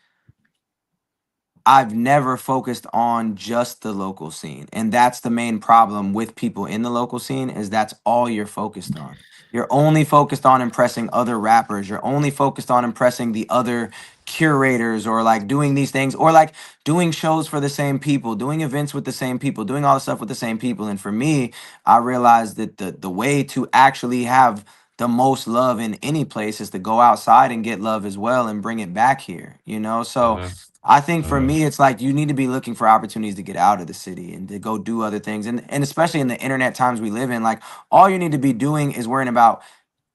I've never focused on just the local scene. And that's the main problem with people in the local scene is that's all you're focused on. You're only focused on impressing other rappers. You're only focused on impressing the other curators or like doing these things or like doing shows for the same people, doing events with the same people, doing all the stuff with the same people. And for me, I realized that the way to actually have the most love in any place is to go outside and get love as well and bring it back here, So Uh-huh. I think for Uh-huh. me, it's like you need to be looking for opportunities to get out of the city and to go do other things. And especially in the internet times we live in, like all you need to be doing is worrying about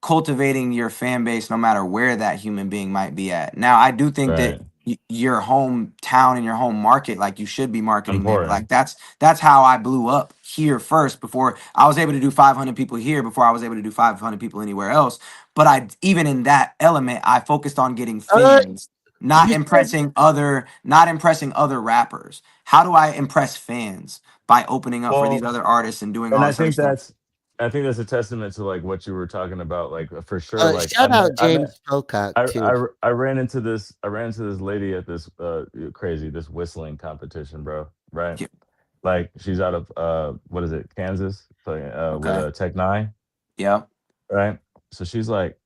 cultivating your fan base no matter where that human being might be at. Now, I do think that Right. your hometown and your home market, like you should be marketing there. Important. Like that's how I blew up here first before I was able to do 500 people here before I was able to do 500 people anywhere else. But I even in that element, I focused on getting Uh, fans, not you said impressing other rappers. How do I impress fans? By opening up for these Well, other artists and doing and all this other stuff. I think that's a testament to like what you were talking about, like for sure. Like shout out James Pocock too. I ran into this lady at this crazy this whistling competition, bro. Right? Yeah. Like she's out of what is it, Kansas, with Okay. Tech Nine, Yeah. right? So she's like,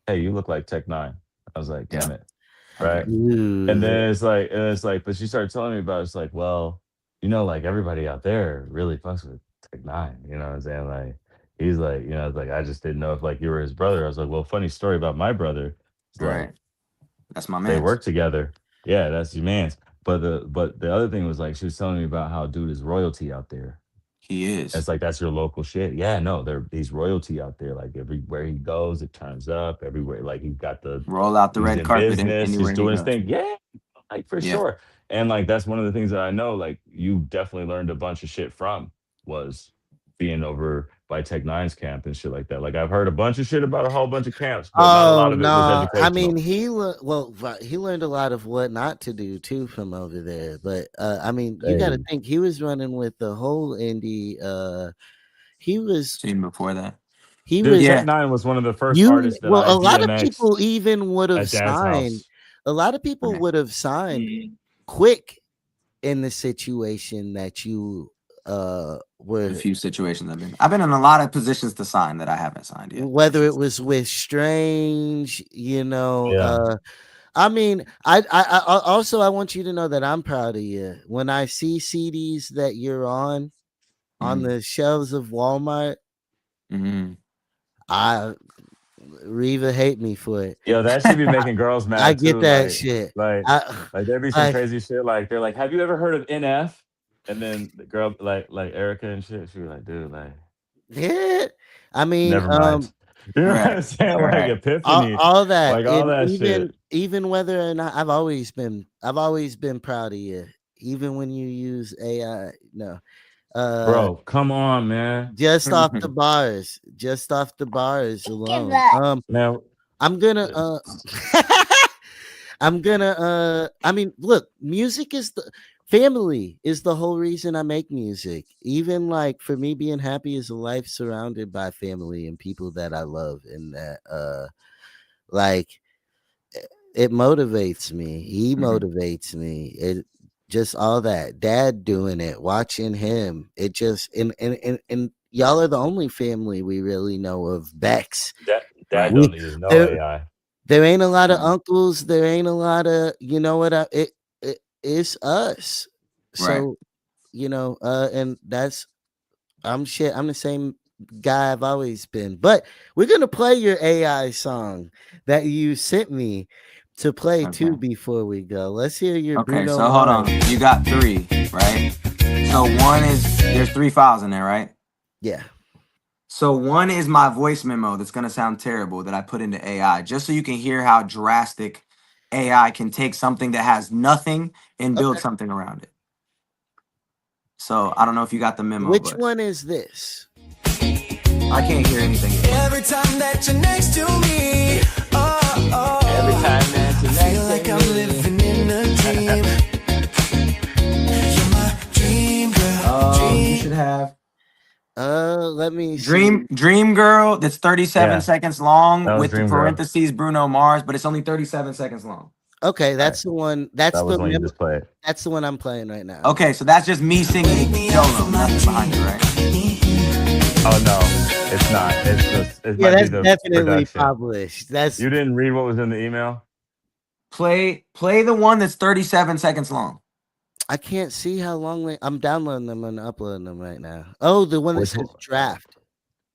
"Hey, you look like Tech Nine." I was like, Yeah. "Damn it," Okay. right? And Ooh. then it's like, but she started telling me about it. It's like, well, like everybody out there really fucks with Tech Nine. You know what I'm saying? Like, he's like, it's like I just didn't know if like you were his brother. I was like, well, funny story about my brother. It's All like right. That's my they man's. work together. Yeah, that's your man's. But the other thing was like she was telling me about how dude is royalty out there. He is. It's like that's your local shit. Yeah, no, he's royalty out there. Like everywhere he goes, it turns up. Everywhere, like Roll out the he's red in carpet business. He's anywhere he doing his goes. thing. Yeah, like for Yeah. sure. And like that's one of the things that I know. Like you definitely learned a bunch of shit from was being over by Tech Nine's camp and shit like that. Like I've heard a bunch of shit about a whole bunch of camps, but not a lot Oh of it was no! I mean, educational. he learned a lot of what not to do too from over there. But I mean, you got to Hey, think he was running with the whole indie. He was Seen before that. he dude, was Tech Yeah. Nine was one of the first you. artists that Well, I a lot of DMX'd people even would have at Dad's signed. house. A lot of people Right. would have signed quick in the situation that you The were, few situations I've been in a lot of positions to sign that I haven't signed yet, for whether sure. it was with Strange, Yeah. I mean, also I want you to know that I'm proud of you. When I see CDs that you're on Mm-hmm. the shelves of Walmart, Mm-hmm. I Reva hate me for it. Yo, that should be making girls I mad get too. that shit. Like, I like there'd be some like crazy shit. Like they're like, "Have you ever heard of NF?" And then the girl, like Erica and shit, she was like, "Dude, like, yeah. I mean, never mind." You know what Right. I'm saying? Like Right. epiphany, all that, like all and that shit, even whether or not I've always been proud of you, even when you use AI. No, uh, bro. Come on, man. just off the bars alone. Man, I'm gonna I mean, look, music is the family is the whole reason I make music. Even like for me, being happy is a life surrounded by family and people that I love, and that like it motivates me. He Mhm. motivates me. It just all that. Dad doing it, watching him. It just and y'all are the only family we really know of. Bex. dad Right. We don't need no there AI, there ain't a lot of No. uncles. There ain't a lot of it's us. Right. So and that's I'm the same guy I've always been. But we're gonna play your AI song that you sent me to play Okay. too before we go. Let's hear your Okay. Bruno So hold Mars. on. You got three, right? So one is there's three files in there, right? Yeah. So one is my voice memo that's gonna sound terrible that I put into AI, just so you can hear how drastic AI can take something that has nothing and build Okay. something around it. So I don't know if you got the memo, Which but one is this? I can't hear anything. Every time that you're next to me, every time that I feel like I'm living in a dream. You're my dream girl. You should have Let me see. Dream Girl that's 37 Yeah, seconds long that was with the Dream Girl. parentheses Bruno Mars, but it's only 37 seconds long. Okay, All right, that's the one. that was when you just play it. That's the one I'm playing right now. Okay, so that's just me singing solo, nothing behind it, right? Oh no, it's not. It Yeah, might be that's the definitely production. published. That's You didn't read what was in the email? Play the one that's 37 seconds long. I can't see how long I'm downloading them and uploading them right now. Oh, the one that Which says one? draft.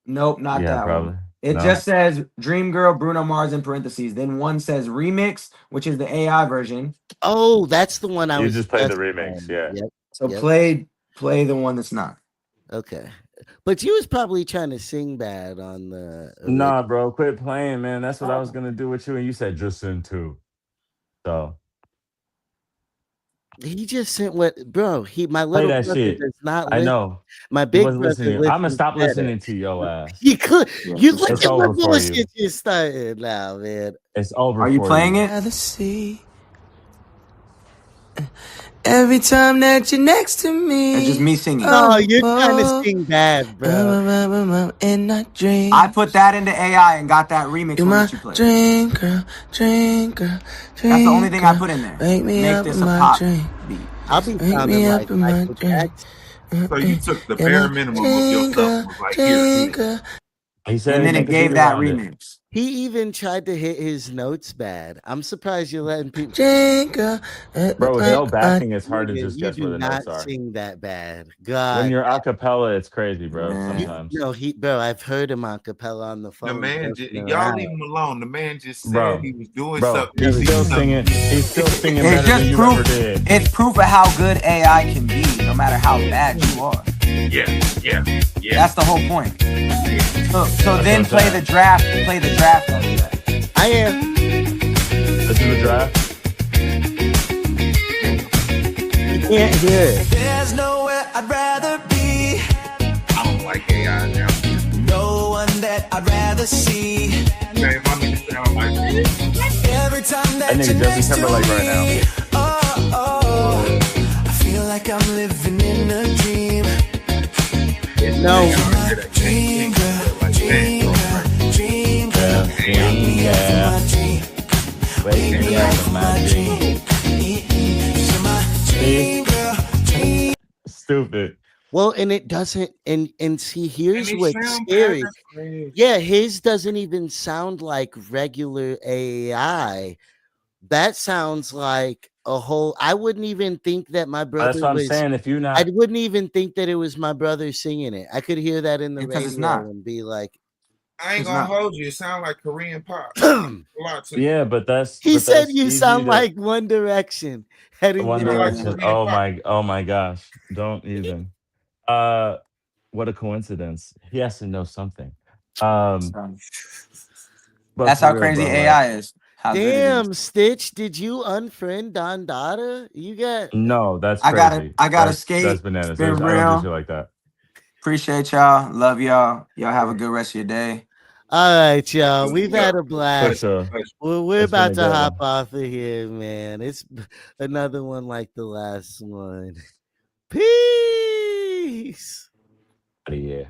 Nope, not Yeah, that one. probably. It No. just says Dream Girl, Bruno Mars in parentheses. Then one says remix, which is the AI version. Oh, that's the one I You was just played the specifying. remix, yeah. Yep. So Yep. play the one that's not. Okay. But you was probably trying to sing bad on the Nah, bro, quit playing, man. That's what I was gonna do with you, and you said just send two. So He just sent what, bro? My play little that brother shit. does not I listen. know. My He big wasn't brother listening. I'm gonna listens stop better. listening to your ass. You could. Yeah, You for look It's sure. at what over for you. bullshit you're starting now, man. It's over Are you for playing you. it? Rather see every time that you're next to me. It's just me singing. No, you're trying to sing bad, bro. In a dream. I put that into AI and got that remix You're one my that you played. dream girl, dream girl, dream That's the only thing I girl. put in there. Wake me Make up this in a my pop dream. beat. I'll be Wake sounding me like up in my Michael dream. Jackson. So you took the You're bare my minimum of dream yourself girl, and was like, dream here. girl. He said And then make it a beat gave that around it. remix. He even tried to hit his notes bad. I'm surprised you're letting people. Dream girl. Bro, with no backing, it's hard to Nigga, just you guess where do the not notes are. sing that bad. When God. you're a cappella, it's crazy, bro. Yeah. Sometimes, No, bro, I've heard him a cappella on the The phone. man, joking y'all around. leave him alone. The man just said bro. he was doing Bro, something. he's to still you. singing. He's still singing It's better than just you proof. ever did. It's proof of how good AI can be, no matter how bad you are. Yeah. That's the whole point. So then what I'm play saying. the draft. Play the draft after that. I am. This is the draft. You can't hear it. There's nowhere I'd rather be. I don't like AI now. No one that I'd rather see. Man, my nigga sound like this. Every time That that nigga you're Justin next to Timberlake right now. me. Oh, I feel like I'm living in a dream. No. Dream girl, dream girl, dream girl. Yeah. Wake me up from my dream. You're my dream girl. Stupid. Well, and it doesn't. And see, here's And it what's sound scary. bad, that's crazy. Yeah, his doesn't even sound like regular AI. That sounds like a whole. I wouldn't even think that my brother That's what I'm was. saying. If you I not, wouldn't even think that it was my brother singing it. I could hear that in the Because it's radio not. and be like, I ain't It's gonna not. hold you. It sound like Korean pop. he Lots of yeah, but that's said you easy sound to like One Direction heading One to like Direction. the. Korean pop. Oh my gosh. Don't even. Uh, what a coincidence. He has to know something. But That's for how real, crazy bro, AI is. How good it Damn, is. Stitch, did you unfriend Don Dada? You got. no, that's I gotta crazy. That's skate. bananas. It's been I don't do real. shit like that. Appreciate y'all. Love y'all. Y'all have a good rest of your day. All right, y'all. We've had a For blast. sure. We're It's been about a to good hop one. off of here, man. It's another one like the last one. Peace. Yeah.